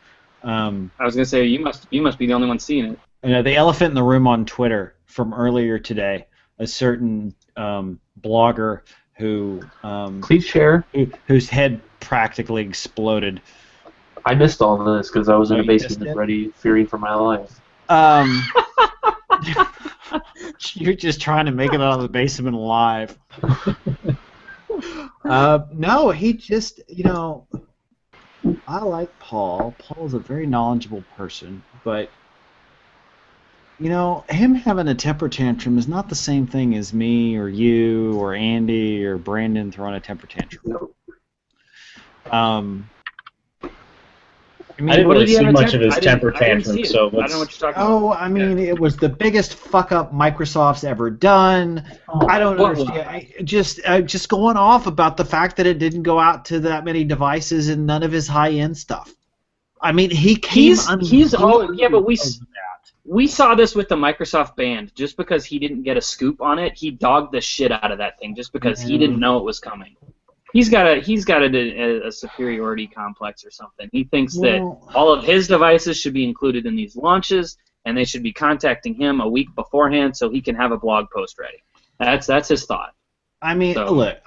I was gonna say you must be the only one seeing it. The elephant in the room on Twitter from earlier today. A certain blogger who Please share. whose head practically exploded. I missed all of this because I was in Oh, a you missed basement it? ready, fearing for my life. You're just trying to make it out of the basement alive. No, he just, I like Paul. Paul's a very knowledgeable person, but, him having a temper tantrum is not the same thing as me or you or Andy or Brandon throwing a temper tantrum. I didn't really see much of his I temper didn't see tantrum, it. so I don't know what you're talking about. I mean, it was the biggest fuck up Microsoft's ever done. I don't What understand. Just going off about the fact that it didn't go out to that many devices and none of his high end stuff. I mean, he came. But we saw this with the Microsoft Band. Just because he didn't get a scoop on it, he dogged the shit out of that thing just because he didn't know it was coming. He's got a superiority complex or something. He thinks that all of his devices should be included in these launches, and they should be contacting him a week beforehand so he can have a blog post ready. That's his thought. I mean, So- look,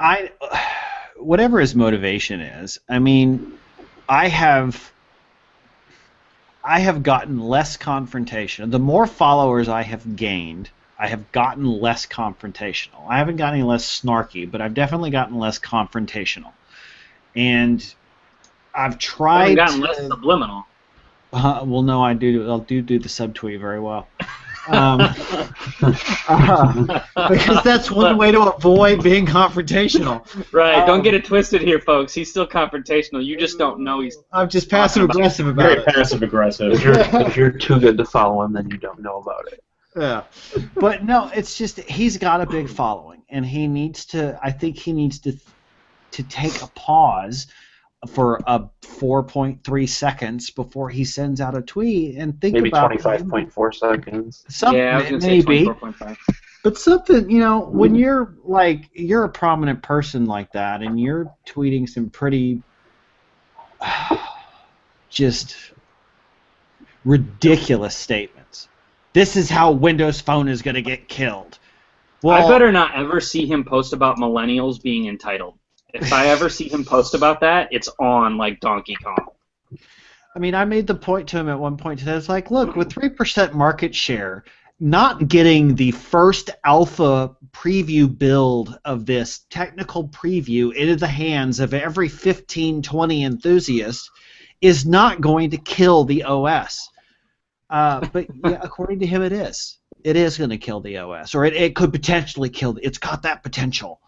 whatever his motivation is. I mean, I have gotten less confrontational. The more followers I have gained, I have gotten less confrontational. I haven't gotten any less snarky, but I've definitely gotten less confrontational. And I've tried. Gotten less subliminal. Well, no, I'll do the subtweet very well. Because that's one way to avoid being confrontational. Right, don't get it twisted here, folks. He's still confrontational. You just don't know he's... I'm just passive-aggressive about it. Very passive-aggressive. If you're too good to follow him, then you don't know about it. Yeah. But no, it's just he's got a big following, and he needs to... I think he needs to take a pause for 4.3 seconds before he sends out a tweet and think about maybe 25.4 seconds. Yeah, I was going to say 24.5. But something, when you're a prominent person like that and you're tweeting some pretty just ridiculous statements. This is how Windows Phone is going to get killed. Well, I better not ever see him post about millennials being entitled. If I ever see him post about that, it's on like Donkey Kong. I mean, I made the point to him at one point today. It's like, look, with 3% market share, not getting the first alpha preview build of this technical preview into the hands of every 15, 20 enthusiast is not going to kill the OS. But yeah, according to him, it is. It is going to kill the OS, or it could potentially kill. It's got that potential.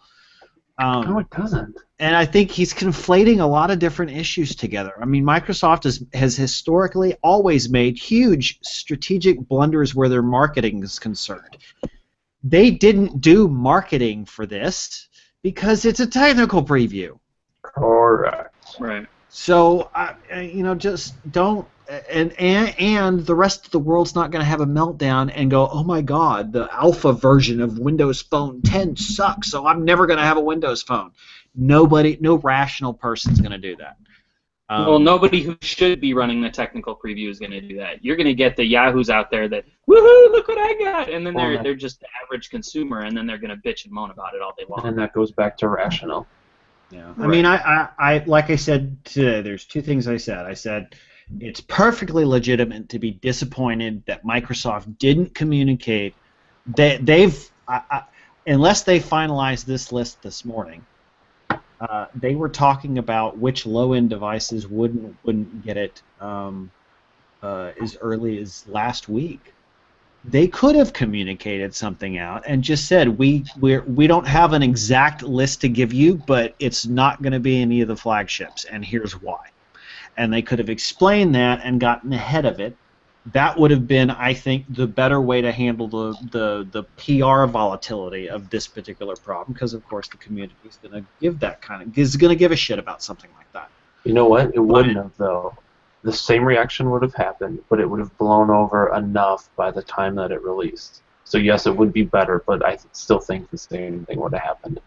No, it doesn't. And I think he's conflating a lot of different issues together. I mean, Microsoft has historically always made huge strategic blunders where their marketing is concerned. They didn't do marketing for this because it's a technical preview. Correct. Right. So, just don't. And the rest of the world's not going to have a meltdown and go, oh my God, the alpha version of Windows Phone 10 sucks, so I'm never going to have a Windows Phone. No rational person's going to do that. Well, nobody who should be running the technical preview is going to do that. You're going to get the yahoos out there that, woohoo, look what I got, and then they're just the average consumer, and then they're going to bitch and moan about it all day long. And that goes back to rational. Yeah. I mean, I like I said today, there's two things I said. I said it's perfectly legitimate to be disappointed that Microsoft didn't communicate. They've unless they finalized this list this morning, they were talking about which low-end devices wouldn't get it as early as last week. They could have communicated something out and just said we don't have an exact list to give you, but it's not going to be any of the flagships, and here's why. And they could have explained that and gotten ahead of it. That would have been, I think, the better way to handle the PR volatility of this particular problem, because of course the community is going to give a shit about something like that. You know what? It wouldn't have though. The same reaction would have happened, but it would have blown over enough by the time that it released. So yes, it would be better, but I still think the same thing would have happened.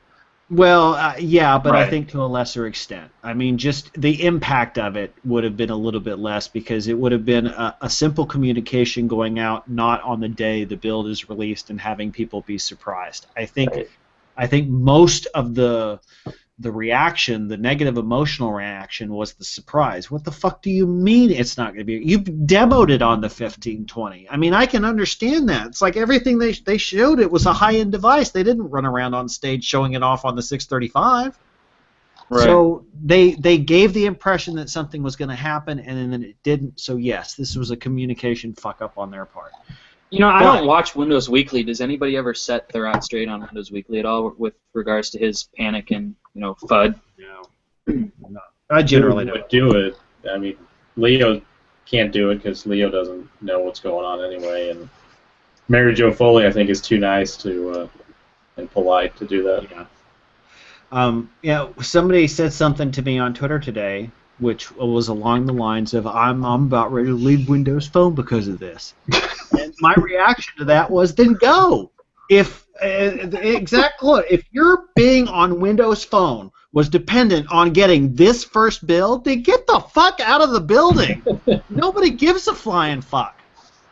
Well, yeah, but Right. I think to a lesser extent. I mean, just the impact of it would have been a little bit less because it would have been a simple communication going out, not on the day the build is released and having people be surprised. I think most of the reaction, the negative emotional reaction, was the surprise. What the fuck do you mean it's not going to be? You demoed it on the 1520. I mean, I can understand that. It's like everything they showed it was a high-end device. They didn't run around on stage showing it off on the 635. Right. So they gave the impression that something was going to happen, and then it didn't. So yes, this was a communication fuck-up on their part. I don't watch Windows Weekly. Does anybody ever set their out straight on Windows Weekly at all with regards to his panic and FUD? No. I generally don't. Would do it. I mean, Leo can't do it because Leo doesn't know what's going on anyway, and Mary Jo Foley, I think, is too nice to and polite to do that. Yeah. Somebody said something to me on Twitter today, which was along the lines of, I'm about ready to leave Windows Phone because of this. And my reaction to that was, then go. If your being on Windows Phone was dependent on getting this first build, then get the fuck out of the building. Nobody gives a flying fuck.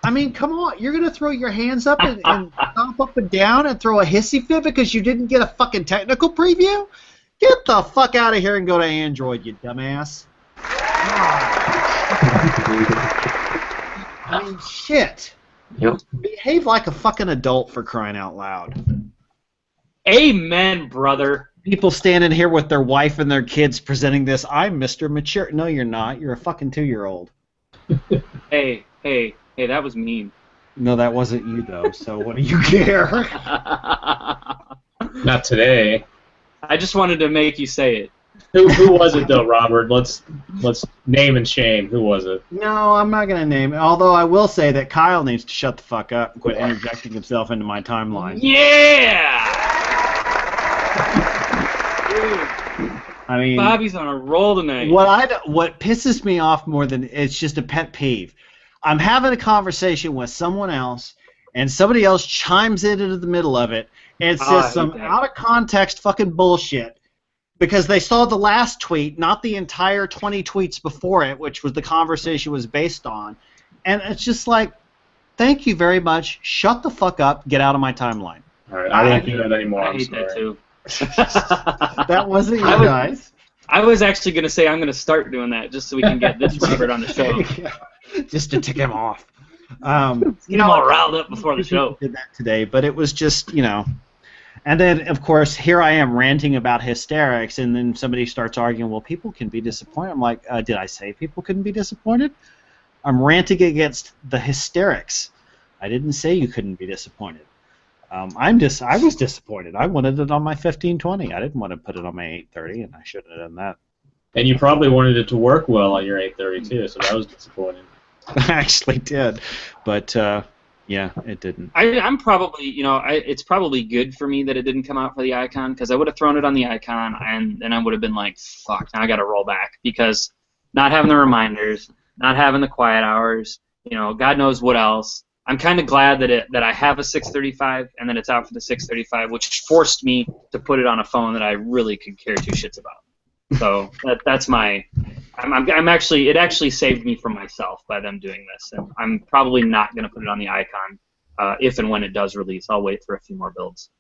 I mean, come on. You're going to throw your hands up and stomp up and down and throw a hissy fit because you didn't get a fucking technical preview? Get the fuck out of here and go to Android, you dumbass. I mean, shit. Yep. Behave like a fucking adult, for crying out loud. Amen, brother. People standing here with their wife and their kids presenting this, I'm Mr. Mature. No, you're not. You're a fucking 2-year-old. Hey, that was mean. No, that wasn't you, though, so what do you care? Not today. I just wanted to make you say it. Who was it though, Robert? Let's name and shame. Who was it? No, I'm not going to name it, although I will say that Kyle needs to shut the fuck up and quit interjecting himself into my timeline. Yeah! I mean, Bobby's on a roll tonight. What pisses me off more than it's just a pet peeve. I'm having a conversation with someone else, and somebody else chimes into the middle of it and says some out of context fucking bullshit because they saw the last tweet, not the entire 20 tweets before it, which was the conversation was based on. And it's just like, thank you very much. Shut the fuck up. Get out of my timeline. All right, I don't do that anymore. I hate that too. That wasn't you guys. I was actually going to say I'm going to start doing that just so we can get this Robert on the show. Yeah. Just to tick him off. Get him all riled up before the show. Did that today, but it was just, And then, of course, here I am ranting about hysterics, and then somebody starts arguing, well, people can be disappointed. I'm like, did I say people couldn't be disappointed? I'm ranting against the hysterics. I didn't say you couldn't be disappointed. I was disappointed. I wanted it on my 1520. I didn't want to put it on my 830, and I shouldn't have done that. And you probably wanted it to work well on your 830 too, so that was disappointing. I actually did, but yeah, it didn't. I'm probably, it's probably good for me that it didn't come out for the icon because I would have thrown it on the icon, and then I would have been like, fuck, now I got to roll back because not having the reminders, not having the quiet hours, God knows what else. I'm kind of glad that I have a 635 and that it's out for the 635, which forced me to put it on a phone that I really could care two shits about. So that's my. I'm actually. It actually saved me from myself by them doing this, and I'm probably not going to put it on the icon if and when it does release. I'll wait for a few more builds.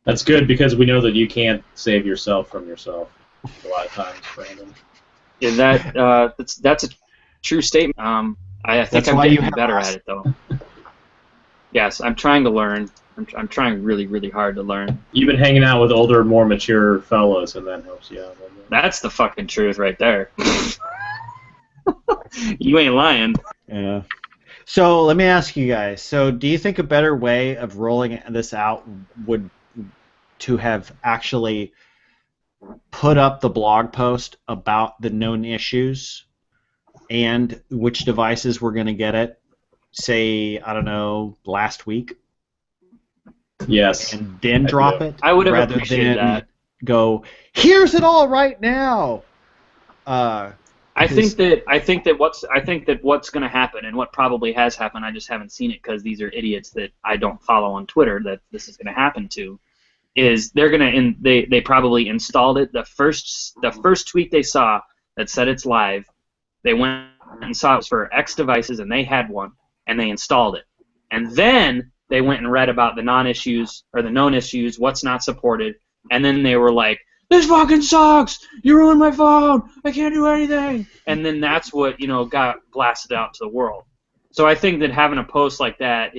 That's good because we know that you can't save yourself from yourself a lot of times, Brandon. Yeah, that's a true statement. I think I'm getting better at it though. Yes, I'm trying to learn. I'm trying really, really hard to learn. You've been hanging out with older, more mature fellows, and that helps you out. That's the fucking truth right there. You ain't lying. Yeah. So let me ask you guys. So do you think a better way of rolling this out would to have actually put up the blog post about the known issues and which devices were going to get it? Say, I don't know, last week. Yes. And then drop it. I would have rather appreciated than that. Go, here's it all right now. I think that what's going to happen, and what probably has happened, I just haven't seen it because these are idiots that I don't follow on Twitter that this is going to happen to, is they're going to they probably installed it the first tweet they saw that said it's live. They went and saw it was for X devices and they had one and they installed it, and then they went and read about the non-issues or the known issues, what's not supported. And then they were like, this fucking sucks! You ruined my phone! I can't do anything! And then that's what, got blasted out to the world. So I think that having a post like that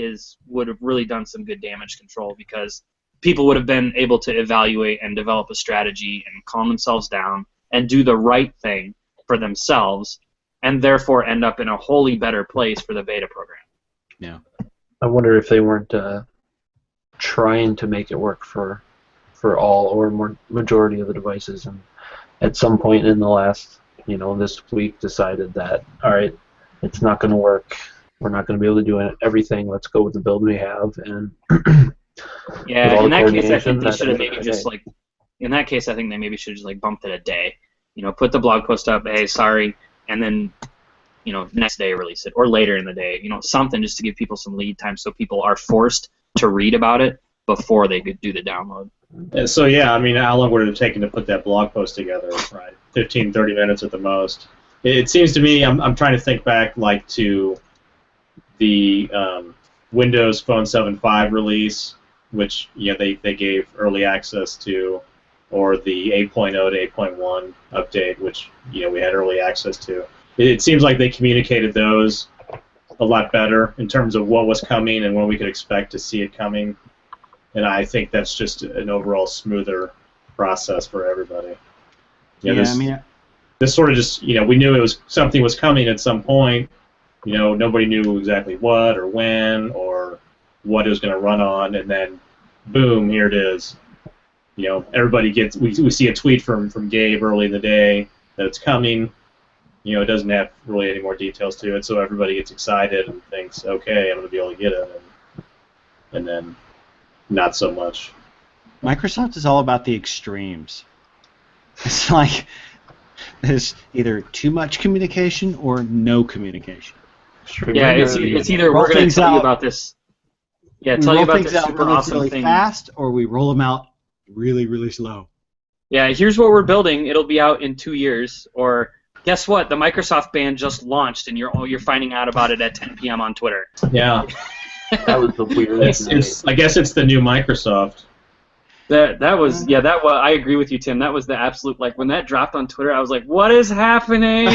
would have really done some good damage control because people would have been able to evaluate and develop a strategy and calm themselves down and do the right thing for themselves and therefore end up in a wholly better place for the beta program. Yeah. I wonder if they weren't trying to make it work for all or majority of the devices, and at some point in the last, this week decided that, all right, it's not going to work. We're not going to be able to do everything. Let's go with the build we have. And yeah, in that case, I think they should have maybe just like, in that case, I think they maybe should have just like bumped it a day. Put the blog post up, hey, sorry, and then, next day release it, or later in the day, something just to give people some lead time so people are forced to read about it before they could do the download. So yeah, I mean, how long would it have taken to put that blog post together? Right, 15, 30 minutes at the most. It seems to me, I'm trying to think back like to the Windows Phone 7.5 release, which they gave early access to, or the 8.0 to 8.1 update, which we had early access to. It seems like they communicated those a lot better in terms of what was coming and when we could expect to see it coming. And I think that's just an overall smoother process for everybody. This sort of just, we knew something was coming at some point. Nobody knew exactly what or when or what it was going to run on, and then, boom, here it is. Everybody gets. We see a tweet from Gabe early in the day that it's coming. It doesn't have really any more details to it, so everybody gets excited and thinks, okay, I'm going to be able to get it, and then not so much. Microsoft is all about the extremes. It's like there's either too much communication or no communication. Yeah, it's either we're going to tell you about this. Yeah, tell you about this super awesome really thing fast, or we roll them out really, really slow. Yeah, here's what we're building. It'll be out in 2 years. Or guess what? The Microsoft band just launched, and you're finding out about it at 10 p.m. on Twitter. Yeah, that was the weirdest. I guess it's the new Microsoft. That was I agree with you, Tim. That was the absolute, like, when that dropped on Twitter, I was like, what is happening?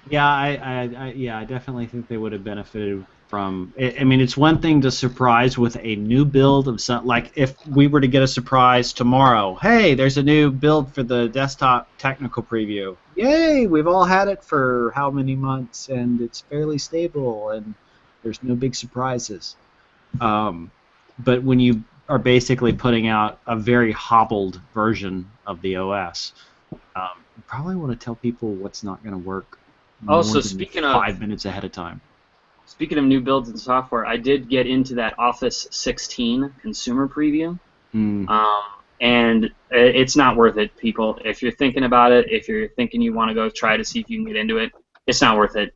I definitely think they would have benefited from. I mean, it's one thing to surprise with a new build of some, like if we were to get a surprise tomorrow. Hey, there's a new build for the desktop technical preview. Yay! We've all had it for how many months, and it's fairly stable, and there's no big surprises. But when you are basically putting out a very hobbled version of the OS, you probably want to tell people what's not going to work. Also, speaking of 5 minutes ahead of time. Speaking of new builds and software, I did get into that Office 16 consumer preview, and it's not worth it, people. If you're thinking about it, if you're thinking you want to go try to see if you can get into it, it's not worth it.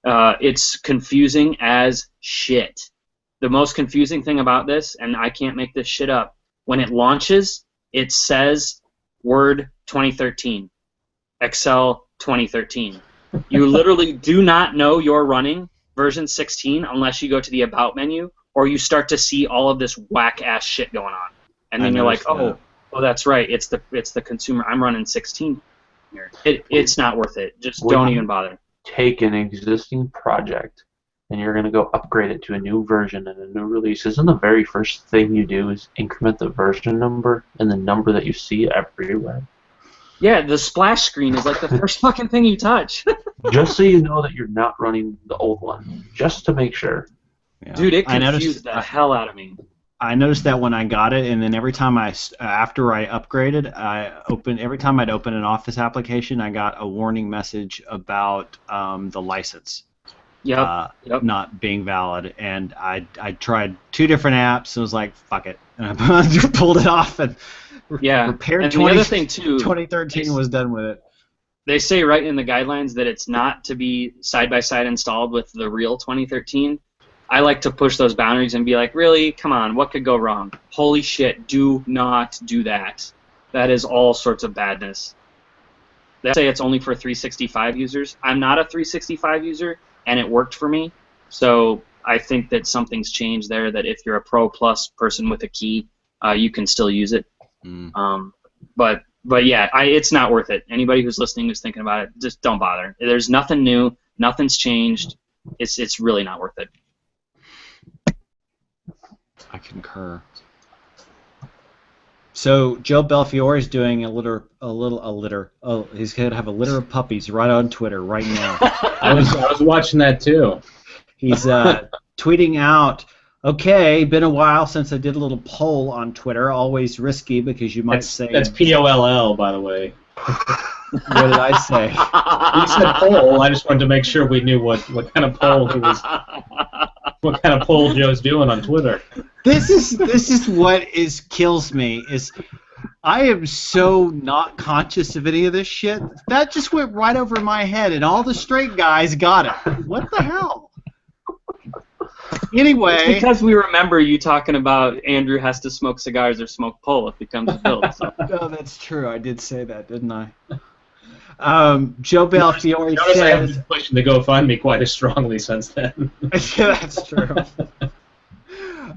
It's confusing as shit. The most confusing thing about this, and I can't make this shit up, when it launches, it says Word 2013, Excel 2013. You literally do not know you're running version 16 unless you go to the About menu or you start to see all of this whack-ass shit going on. And then you're like, oh, that's right, it's the consumer. I'm running 16 here. It's not worth it. Just don't even bother. Take an existing project and you're going to go upgrade it to a new version and a new release. Isn't the very first thing you do is increment the version number and the number that you see everywhere? Yeah, the splash screen is like the first fucking thing you touch. Just so you know that you're not running the old one, just to make sure. Yeah. Dude, it confused the hell out of me. I noticed that when I got it, and then every time after I upgraded, every time I'd open an Office application, I got a warning message about the license. Yep. Not being valid, and I tried 2 different apps and was like, fuck it, and I pulled it off and repaired. And the other thing too, 2013 was done with it. They say right in the guidelines that it's not to be side-by-side installed with the real 2013. I like to push those boundaries and be like, really? Come on, what could go wrong? Holy shit, do not do that. That is all sorts of badness. They say it's only for 365 users. I'm not a 365 user, and it worked for me. So I think that something's changed there, that if you're a Pro Plus person with a key, you can still use it. But yeah, it's not worth it. Anybody who's listening who's thinking about it, just don't bother. There's nothing new. Nothing's changed. It's really not worth it. I concur. So Joe Belfiore is doing a litter. Oh, he's gonna have a litter of puppies right on Twitter right now. I was watching that too. He's tweeting out, okay, been a while since I did a little poll on Twitter. Always risky because you might say... That's P-O-L-L, by the way. What did I say? You said poll. I just wanted to make sure we knew what kind of poll he was... What kind of poll Joe's doing on Twitter. This is what kills me, is I am so not conscious of any of this shit. That just went right over my head, and all the straight guys got it. What the hell? Anyway, it's because we remember you talking about Andrew has to smoke cigars or smoke pole if it comes to build. So. No, that's true. I did say that, didn't I? Joe Belfiore says... I've been pushing the GoFundMe quite as strongly since then. Yeah, that's true.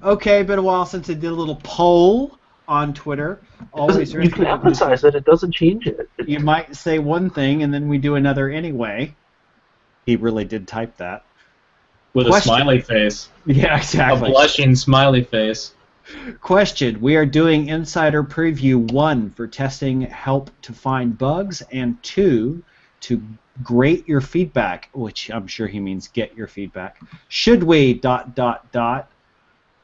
Okay, been a while since I did a little poll on Twitter. Always You can emphasize it. It doesn't change it. You might say one thing and then we do another anyway. He really did type that. With a smiley face. Yeah, exactly. A blushing smiley face. Question. We are doing Insider Preview 1 for testing help to find bugs, and 2 to grate your feedback, which I'm sure he means get your feedback. Should we ...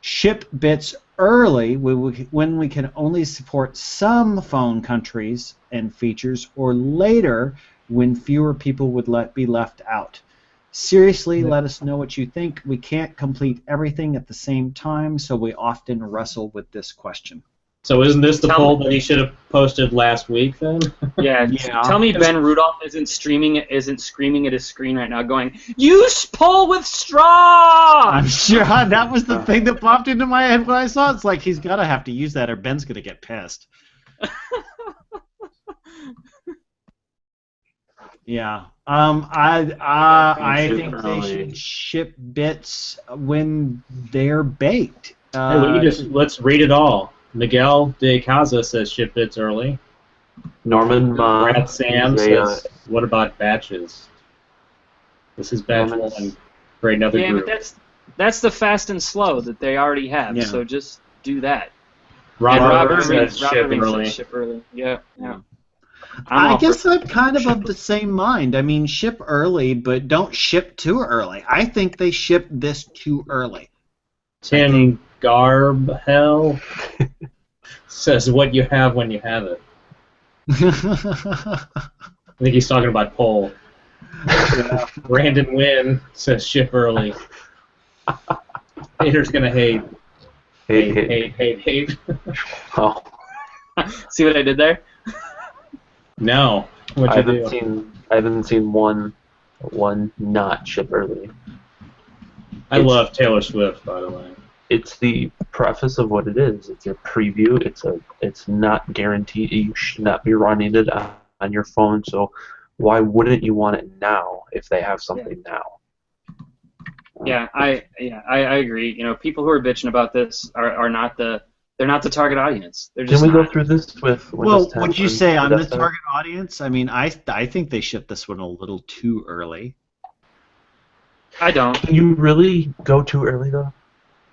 ship bits early when we can only support some phone countries and features, or later when fewer people would be left out? Seriously, let us know what you think. We can't complete everything at the same time, so we often wrestle with this question. So isn't this the poll that he should have posted last week then? Yeah. Tell me Ben Rudolph isn't screaming at his screen right now going, "Use poll with straw!" I'm sure that was the thing that popped into my head when I saw it. It's like he's got to have to use that or Ben's going to get pissed. Yeah. I think they should ship bits when they're baked. Let's read it all. Miguel de Casa says ship bits early. Norman Brad Sam says, what about batches? This is batch Norman's, 1. Create another group. But that's the fast and slow that they already have. Yeah. So just do that. Robert says ship early. Yeah. I guess I'm kind of the same mind. I mean, ship early, but don't ship too early. I think they ship this too early. Tim Garbhell says what you have when you have it. I think he's talking about poll. Brandon Wynn says ship early. Haters gonna hate. Hate. Oh. See what I did there? No. I haven't seen one not ship early. I love Taylor Swift, by the way. It's the preface of what it is. It's a preview. It's not guaranteed. You should not be running it on your phone. So why wouldn't you want it now if they have something now? Yeah, I agree. You know, people who are bitching about this are not the target audience. They're just. Can we go through this with Windows 10? Would you say I'm the target audience? I mean, I think they shipped this one a little too early. I don't. Can you really go too early though?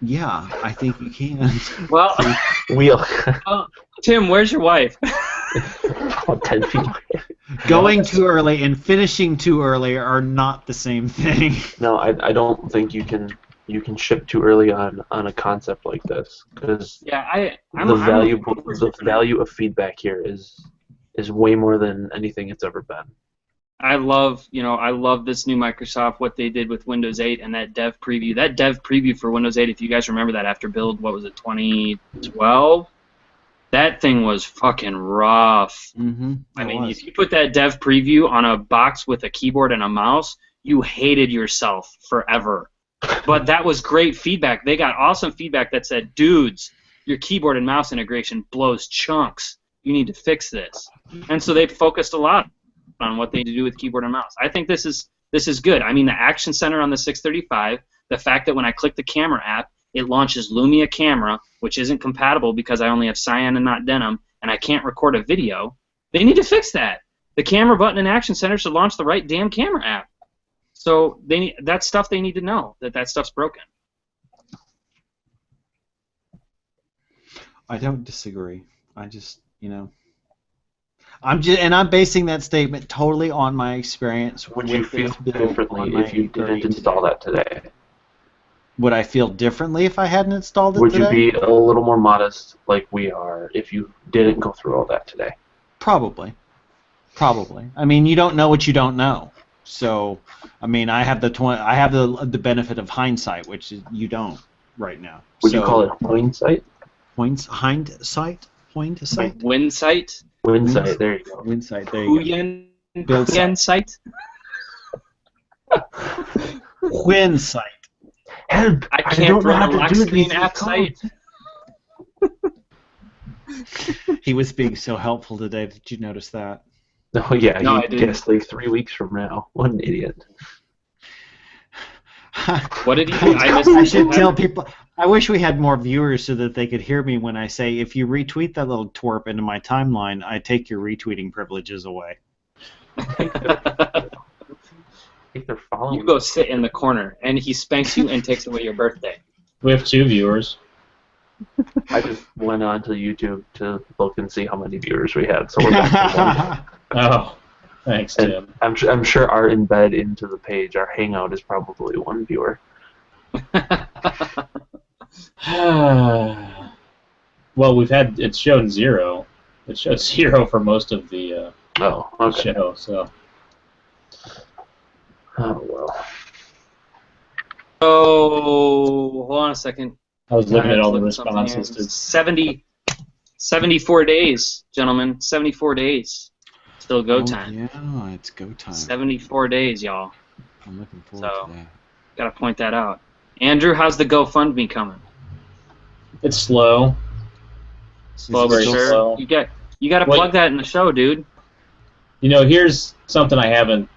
Yeah, I think you can. Well, Tim, where's your wife? 10 feet. Going too early and finishing too early are not the same thing. No, I don't think you can ship too early on a concept like this, because the value of feedback here is way more than anything it's ever been. I love this new Microsoft, what they did with Windows 8 and that dev preview. That dev preview for Windows 8, if you guys remember that after build, what was it, 2012? That thing was fucking rough. Mm-hmm. I mean, if you put that dev preview on a box with a keyboard and a mouse, you hated yourself forever. But that was great feedback. They got awesome feedback that said, dudes, your keyboard and mouse integration blows chunks. You need to fix this. And so they focused a lot on what they need to do with keyboard and mouse. I think this is good. I mean, the Action Center on the 635, the fact that when I click the camera app, it launches Lumia Camera, which isn't compatible because I only have Cyan and not Denim, and I can't record a video. They need to fix that. The camera button in Action Center should launch the right damn camera app. So that's stuff they need to know, that stuff's broken. I don't disagree. I just, I'm basing that statement totally on my experience. Would you feel differently if you didn't install that today? Would I feel differently if I hadn't installed it today? Would you be a little more modest like we are if you didn't go through all that today? Probably. I mean, you don't know what you don't know. So, I mean, I have the benefit of hindsight, which you don't right now. Would you call it hindsight? Hindsight? Winsight? Winsight, there you go. Winsight, there you go. Winsight? Winsight. Help! I can't run a lock screen app site. He was being so helpful today. Did you notice that? Oh yeah, no, he guessed like 3 weeks from now. What an idiot. What did he do? I should tell people. I wish we had more viewers so that they could hear me when I say, if you retweet that little twerp into my timeline, I take your retweeting privileges away. I think they're following. You go sit in the corner, and he spanks you and takes away your birthday. We have 2 viewers. I just went on to YouTube to look and see how many viewers we had. So we're back to 1. Oh, thanks, Tim. I'm sure our embed into the page, our Hangout, is probably 1 viewer. Well, it's shown 0. It showed 0 for most of the show. So. Oh well. Oh, hold on a second. I was looking at all the responses. 74 days, gentlemen. 74 days. Still go time. Yeah, it's go time. 74 days, y'all. I'm looking forward to that. Gotta point that out. Andrew, how's the GoFundMe coming? It's slow. Slow but very sure. slow. You gotta plug that in the show, dude. You know, here's something I haven't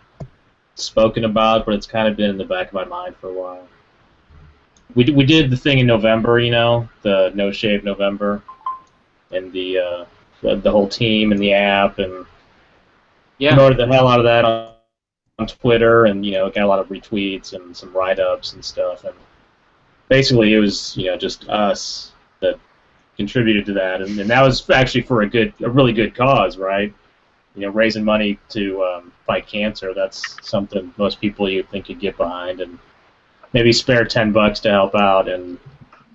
spoken about, but it's kind of been in the back of my mind for a while. We did the thing in November, you know, the No Shave November, and the whole team and the app, and promoted the hell out of that on Twitter, and got a lot of retweets and some write-ups and stuff. And basically, it was just us that contributed to that, and that was actually for a really good cause, right? Raising money to fight cancer. That's something most people you'd think could get behind, and maybe spare $10 to help out, and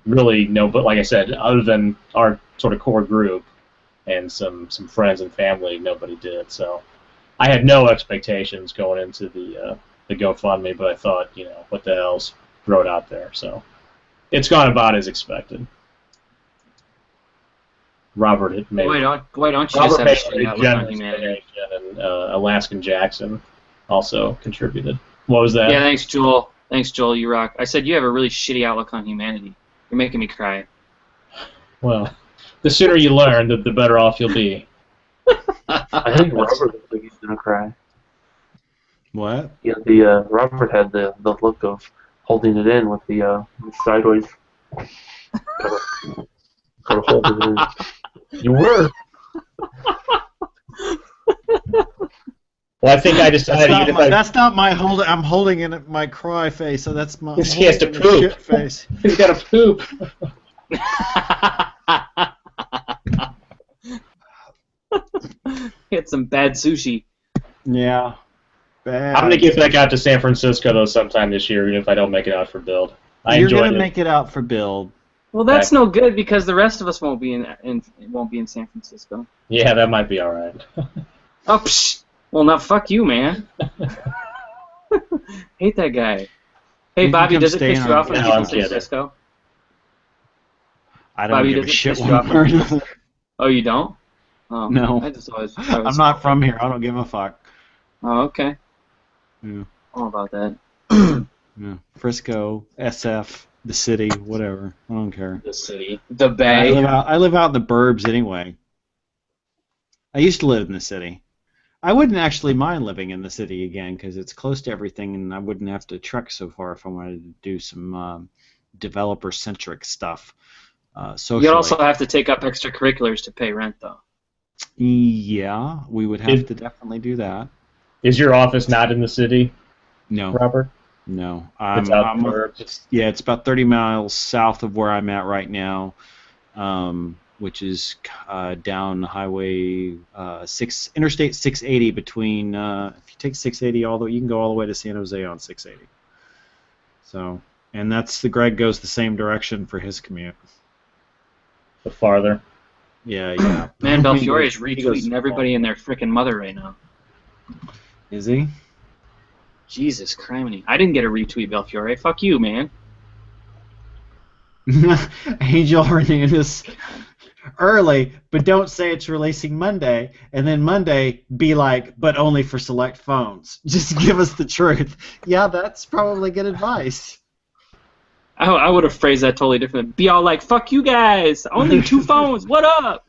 really but like I said, other than our sort of core group and some friends and family, nobody did. So I had no expectations going into the GoFundMe, but I thought, what the hell's, throw it out there. So it's gone about as expected. Robert had made. Why don't you Robert just have made a a generous generous humanity? donation, and Alaskan Jackson also contributed. What was that? Yeah, thanks, Joel. Thanks, Joel. You rock. I said you have a really shitty outlook on humanity. You're making me cry. Well, the sooner you learn, the better off you'll be. I think Robert looks like he's gonna cry. What? Yeah, Robert had the look of holding it in with the sideways. Gotta hold it in. You were. Well, I think I decided. That's not my hold. I'm holding in my cry face, so that's my. He has to poop. Shit face. He's got to poop. Get some bad sushi. Yeah. Bad. I'm gonna get back out to San Francisco though sometime this year, even if I don't make it out for build. You're gonna make it out for build. Well, that's no good because the rest of us won't be in San Francisco. Yeah, that might be all right. Oh, psh. Well, now fuck you, man. Hate that guy. Hey, Bobby, does it piss you off when he's in San Francisco? I don't Bobby, give a does it shit piss you off when he's in... Oh, you don't? Oh, no. I'm not from here. I don't give a fuck. Oh, okay. Yeah. All about that. Yeah. Frisco, SF, the city, whatever. I don't care. The city. The Bay. I live out in the burbs anyway. I used to live in the city. I wouldn't actually mind living in the city again because it's close to everything, and I wouldn't have to trek so far if I wanted to do some developer-centric stuff. Socially. You'd also have to take up extracurriculars to pay rent, though. Yeah, we would have to definitely do that. Is your office not in the city? No. Robert? No. It's about 30 miles south of where I'm at right now, which is down Highway Interstate 680 between. If you take 680 you can go all the way to San Jose on 680. So, and that's Greg goes the same direction for his commute. The farther. Yeah. Man, Belfiore is retweeting everybody and their frickin' mother right now. Is he? Jesus criminy. I didn't get a retweet, Belfiore. Fuck you, man. Angel Hernandez early, but don't say it's releasing Monday, and then Monday be like, but only for select phones. Just give us the truth. Yeah, that's probably good advice. I would have phrased that totally different. Be all like, fuck you guys, only 2 phones, what up?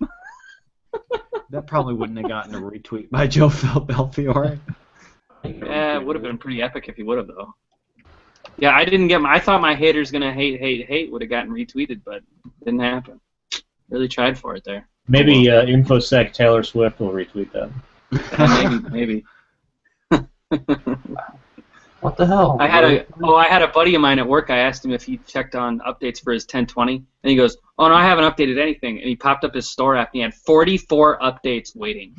That probably wouldn't have gotten a retweet by Joe Belfiore. Yeah, it would have been pretty epic if he would have, though. Yeah, I didn't get. I thought my haters gonna hate would have gotten retweeted, but didn't happen. Really tried for it there. Maybe InfoSec Taylor Swift will retweet that. Maybe. What the hell? I had a buddy of mine at work. I asked him if he checked on updates for his 1020, and he goes, "Oh no, I haven't updated anything." And he popped up his store app, and he had 44 updates waiting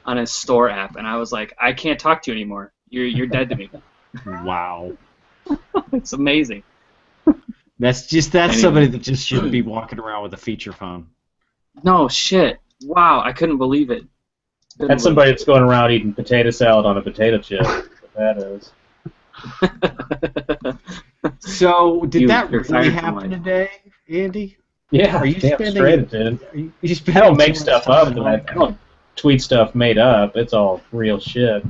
on his store app, and I was like, "I can't talk to you anymore. You're dead to me." Wow. It's amazing. That's somebody that just shouldn't be walking around with a feature phone. No shit. Wow, I couldn't believe it. That's somebody that's going around eating potato salad on a potato chip. That's what that is. So, did that you're really fired from happen life. today, Andy? Yeah, Are you damn spending- straight it did. You I don't make stuff up. I don't tweet stuff made up. It's all real shit.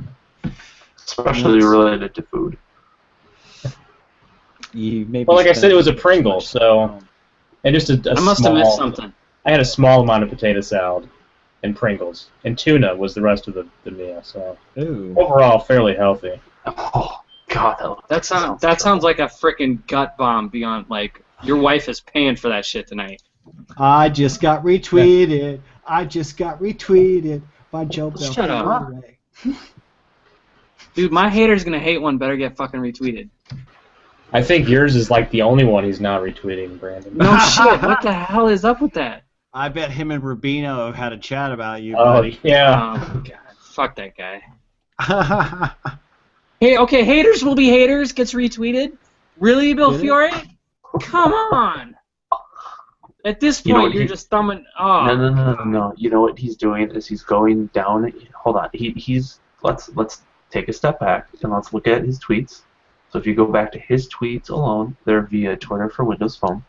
Especially related to food. Well, like I said, it was a Pringle, so and just a I must have small. missed something. I had a small amount of potato salad and Pringles, and tuna was the rest of the meal. So Ooh. overall, fairly healthy. Oh God, That sounds like a freaking gut bomb beyond like your wife is paying for that shit tonight. I just got retweeted. By Joe Bell. Shut up. Dude, my hater's gonna hate one. Better get fucking retweeted. I think yours is like the only one he's not retweeting, Brandon. No shit. What the hell is up with that? I bet him and Rubino have had a chat about you, Oh buddy. yeah. Oh god, fuck that guy. Hey, okay, haters will be haters. Gets retweeted. Really, Bill Did it? Fiore? Come on. At this You know point, what you're he- just thumbing. Oh. No. You know what he's doing is he's going down. Hold on. Let's take a step back and let's look at his tweets. So if you go back to his tweets alone, they're via Twitter for Windows Phone.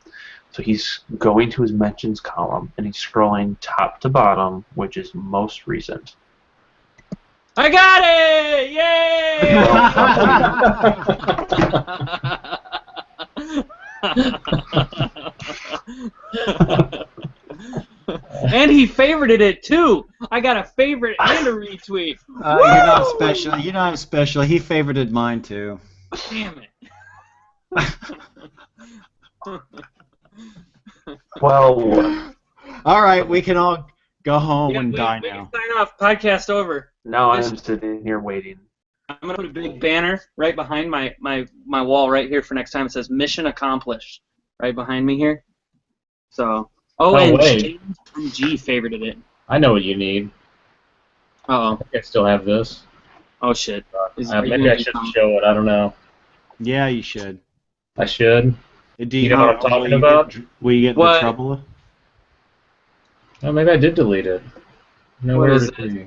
So he's going to his mentions column and he's scrolling top to bottom, which is most recent. I got it! Yay! And he favorited it too. I got a favorite and a retweet. You're not special. You're not special. He favorited mine too. Damn it. Well, All right, we can all go home and die we now. can sign off. Podcast over. now I'm sitting here waiting. I'm gonna put a big banner right behind my wall right here for next time. It says "Mission Accomplished" right behind me here. So, and wait. G favorited it. I know what you need. Uh-oh. I still have this. Oh shit. Are you Maybe gonna I do should something? show it. I don't know. Yeah, you should. I should. Do You know what I'm talking about? Will you get in What? trouble? Oh, maybe I did delete it. No, What where is did it? it be?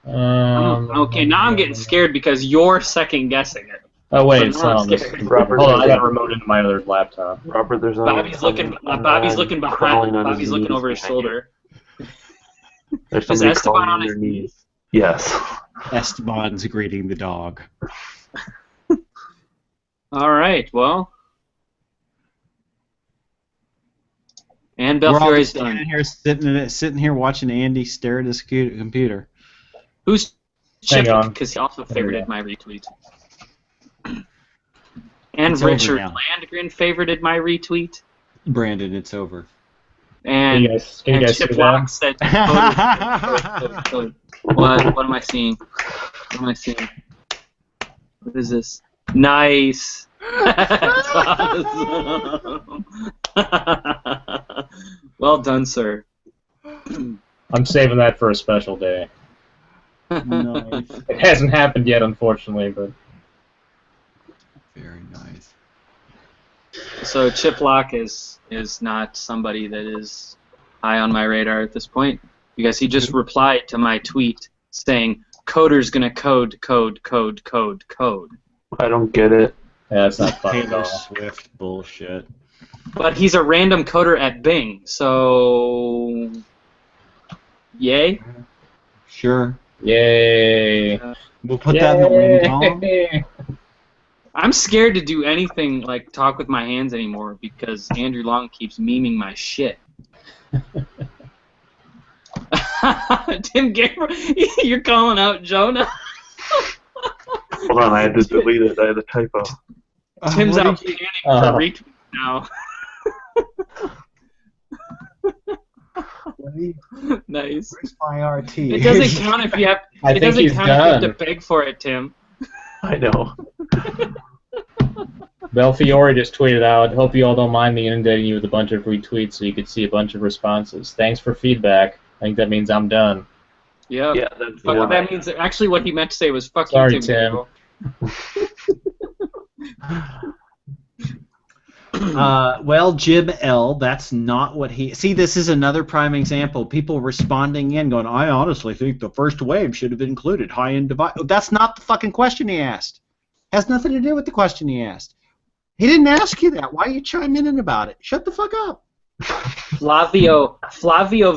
Okay, now I'm getting scared because you're second guessing it. Oh wait, So it's now I'm on this. scared. Robert, Hold on, I got to remote into my other laptop. Robert, there's Bobby's looking crawling behind. on Bobby's his looking knees over his behind you. shoulder. There's Is somebody Esteban crawling on on his their knees. Yes. Esteban's greeting the dog. All right, well. And We're all Belfiore's just standing done. here, sitting here watching Andy stare at his computer. Who's Hang Chip? on. Because he also There we favorited go. my retweet. And It's over Richard now. Landgren favorited my retweet. Brandon, it's over. And, Can you and guys Chip see that? Lock said, code. What am I seeing? What am I seeing? What is this? Nice. That's awesome. Well done, sir. I'm saving that for a special day. Nice. It hasn't happened yet, unfortunately, but Very nice. So Chip Lock is not somebody that is high on my radar at this point because he just replied to my tweet saying coder's gonna code. I don't get it. yeah, that's not fun at Taylor all. Swift bullshit. But he's a random coder at Bing, so yay. Sure. Yay! We'll put that in the win column. Yay! I'm scared to do anything like talk with my hands anymore because Andrew Long keeps memeing my shit. Tim Gamer, you're calling out Jonah. Hold on, I had to delete it. I had a typo. Tim's out panic for retweets now. Nice. Where's my RT? It doesn't count if you have. I It think doesn't he's count if you have done. to beg for it, Tim. I know. Belfiore just tweeted out, hope you all don't mind me inundating you with a bunch of retweets so you could see a bunch of responses. Thanks for feedback. I think that means I'm done. Yep. Yeah, that's That means actually what he meant to say was fuck Sorry, you, Tim. Well, Jib L, that's not what he... See, this is another prime example. People responding in going, I honestly think the first wave should have included high-end device. That's not the fucking question he asked. Has nothing to do with the question he asked. He didn't ask you that. Why are you chiming in about it? Shut the fuck up. Flavio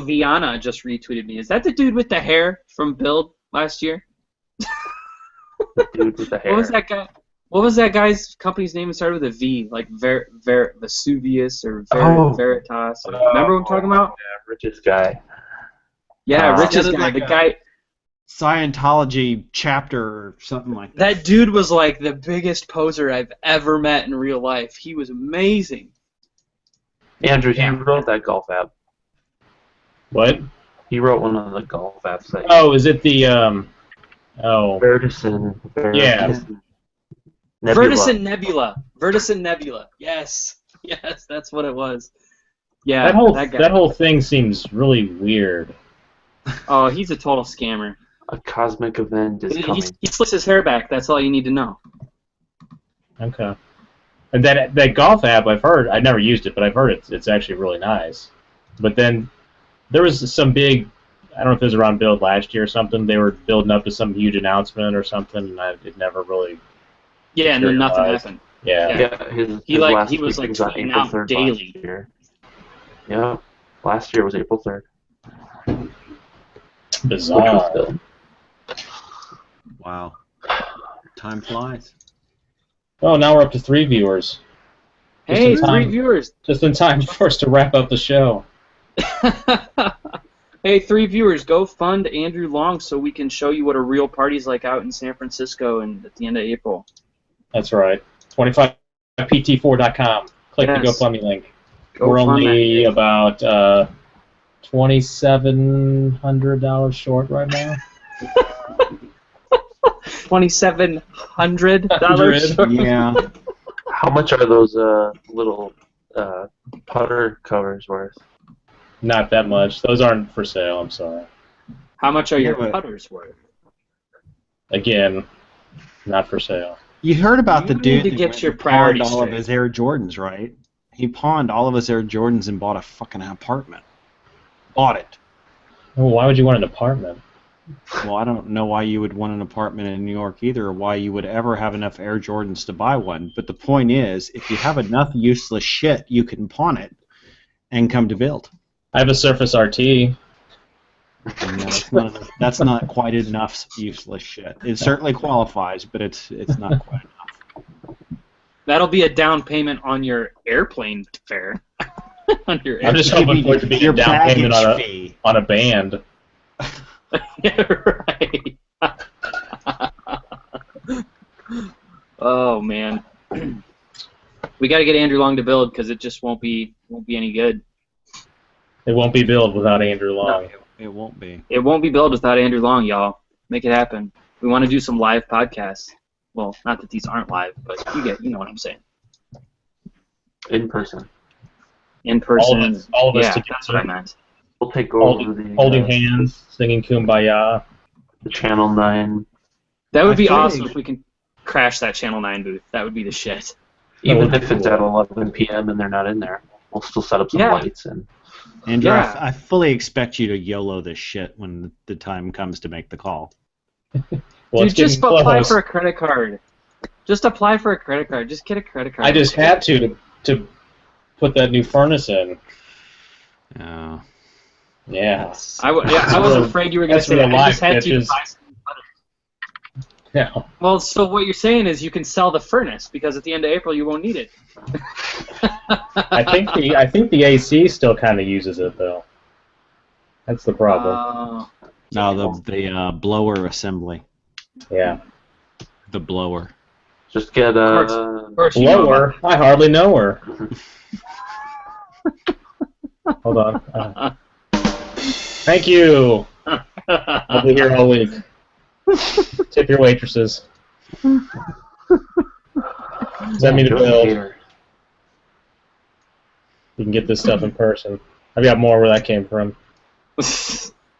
Viana just retweeted me. Is that the dude with the hair from Build last year? The dude with the hair. What was that guy? What was that guy's company's name? It started with a V, like Vesuvius or Veritas. Or, remember what I'm talking about? Yeah, richest guy. Yeah, richest sounded guy. like The a- guy. Scientology chapter or something like that. That dude was like the biggest poser I've ever met in real life. He was amazing. Andrew, he wrote that golf app. What? He wrote one of the golf apps that. Oh, is it the, Verdison. Yeah. Nebula. Verdison Nebula. Yes, that's what it was. Yeah, that guy. whole thing seems really weird. Oh, he's a total scammer. A cosmic event is coming. He slicks his hair back. That's all you need to know. Okay. And that golf app, I've heard, I've never used it, but I've heard it's actually really nice. But then there was some big, I don't know if it was around Build last year or something, they were building up to some huge announcement or something, and it never really... Yeah, and then nothing happened. Yeah. He was like on tweeting April out 3rd daily. last year. Yeah, last year was April 3rd. Bizarre. Wow. Time flies. Oh, now we're up to 3 viewers. Hey, Just in 3 time. viewers. Just in time for us to wrap up the show. Hey, 3 viewers, go fund Andrew Long so we can show you what a real party's like out in San Francisco at the end of April. That's right. 25pt4.com. Click the Yes. GoFundMe link. Go We're fund only that. about $2,700 short right now. $2,700. Yeah. How much are those little putter covers worth? Not that much. Those aren't for sale, I'm sorry. How much are your Yeah, but- putters worth? Again, not for sale. You heard about You the dude need to that get went your and priorities pawned all of straight. his Air Jordans, right? He pawned all of his Air Jordans and bought a fucking apartment. Bought it. Oh, why would you want an apartment? Well, I don't know why you would want an apartment in New York either, or why you would ever have enough Air Jordans to buy one. But the point is, if you have enough useless shit, you can pawn it and come to Build. I have a Surface RT. And that's not quite enough useless shit. It certainly qualifies, but it's not quite enough. That'll be a down payment on your airplane fare. On your I'm just hoping for it to be a down payment fee. on a band. Yeah, right. Oh man, we got to get Andrew Long to Build because it just won't be any good. It won't be Build without Andrew Long. It won't be. It won't be Build without Andrew Long, y'all. Make it happen. We want to do some live podcasts. Well, not that these aren't live, but you know what I'm saying. In person. In person. All of us yeah, together. that's what I meant. We'll take over Holding hands, singing Kumbaya. the Channel 9. That would be feel awesome like- if we can crash that Channel 9 booth. That would be the shit. Even if it's at 11 p.m. and they're not in there, we'll still set up some Yeah. lights and. Andrew, Yeah. I fully expect you to YOLO this shit when the time comes to make the call. Well, Dude, it's just getting apply close. for a credit card. Just apply for a credit card. Just get a credit card. I just had to put that new furnace in. Oh. Yeah. I was afraid you were going to That's say real I life, just had to bitches. buy some. Yeah. Well, so what you're saying is you can sell the furnace because at the end of April you won't need it. I think the AC still kind of uses it though. That's the problem. No, the blower assembly. Yeah. The blower. Just get Of course you know Lower? I hardly know her. Hold on. Thank you. I'll be here all week. Tip your waitresses. Send me the bill. You can get this stuff in person. I've got more where that came from.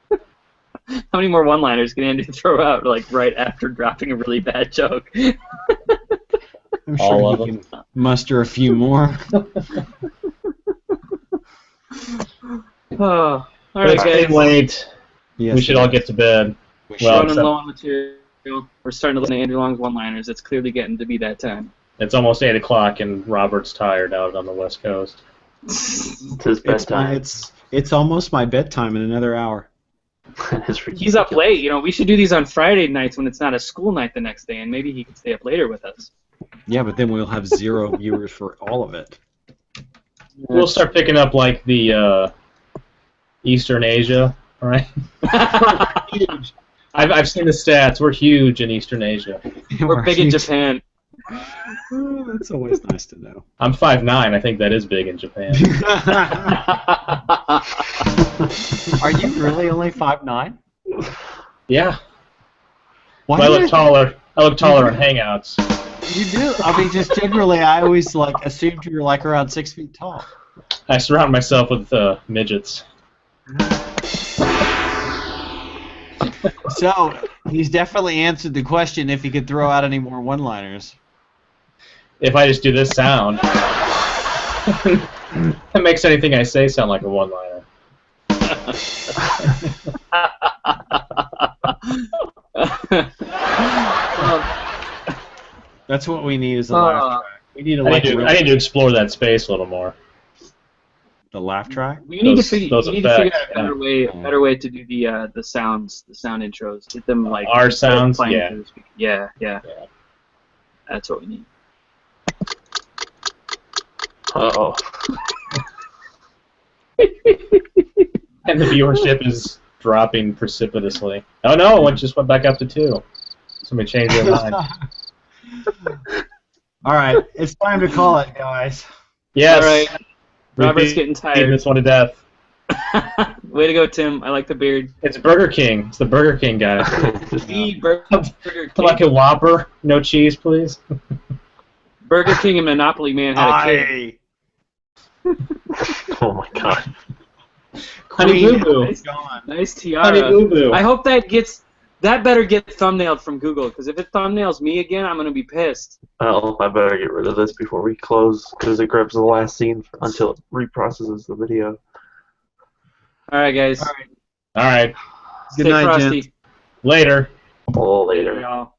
How many more one-liners can Andy throw out, like, right after dropping a really bad joke? I'm All sure of he them. can muster a few more. Oh, all right, It's getting guys. late. Yes, We should all get to bed. we Well, Running except- low on material. We're starting to listen to Andrew Long's one-liners. It's clearly getting to be that time. It's almost 8 o'clock and Robert's tired out on the West Coast. It's his bedtime. It's almost my bedtime in another hour. He's up late. You know, we should do these on Friday nights when it's not a school night the next day, and maybe he can stay up later with us. Yeah, but then we'll have 0 viewers for all of it. We'll start picking up like the Eastern Asia, right? Huge. I've seen the stats. We're huge in Eastern Asia. We're big in Japan. Oh, that's always nice to know. I'm 5'9". I think that is big in Japan. Are you really only 5'9"? Yeah. Why But I do look you- taller. I look taller on Hangouts. You do. I mean, just generally, I always like assumed you were like around 6 feet tall. I surround myself with midgets. So he's definitely answered the question if he could throw out any more one-liners. If I just do this sound, it makes anything I say sound like a one-liner. That's what we need is a laugh track. We need a I need to explore that space a little more. the laugh track. We need Those to figure out effects, a better way to do the sound intros. Get them like Our sounds, playing yeah. through the speaker. Yeah. Yeah. That's what we need. Uh-oh. And the viewership is dropping precipitously. Oh no, it just went back up to 2. Somebody changed their mind. All right, it's time to call it, guys. Yes. All right. Robert's Repeat getting tired. this one to death. Way to go, Tim. I like the beard. It's Burger King. It's the Burger King guy. The Burger King. Like a Whopper, no cheese, please. Burger King and Monopoly Man had a kid. Oh my god. Honey Boo Boo. Nice Honey tiara. Boo Boo. I hope that better get thumbnailed from Google, because if it thumbnails me again, I'm gonna be pissed. Well, I better get rid of this before we close, because it grabs the last scene until it reprocesses the video. All right, guys. All right. Stay Good night, frosty. gents. Later. Oh, later. Y'all.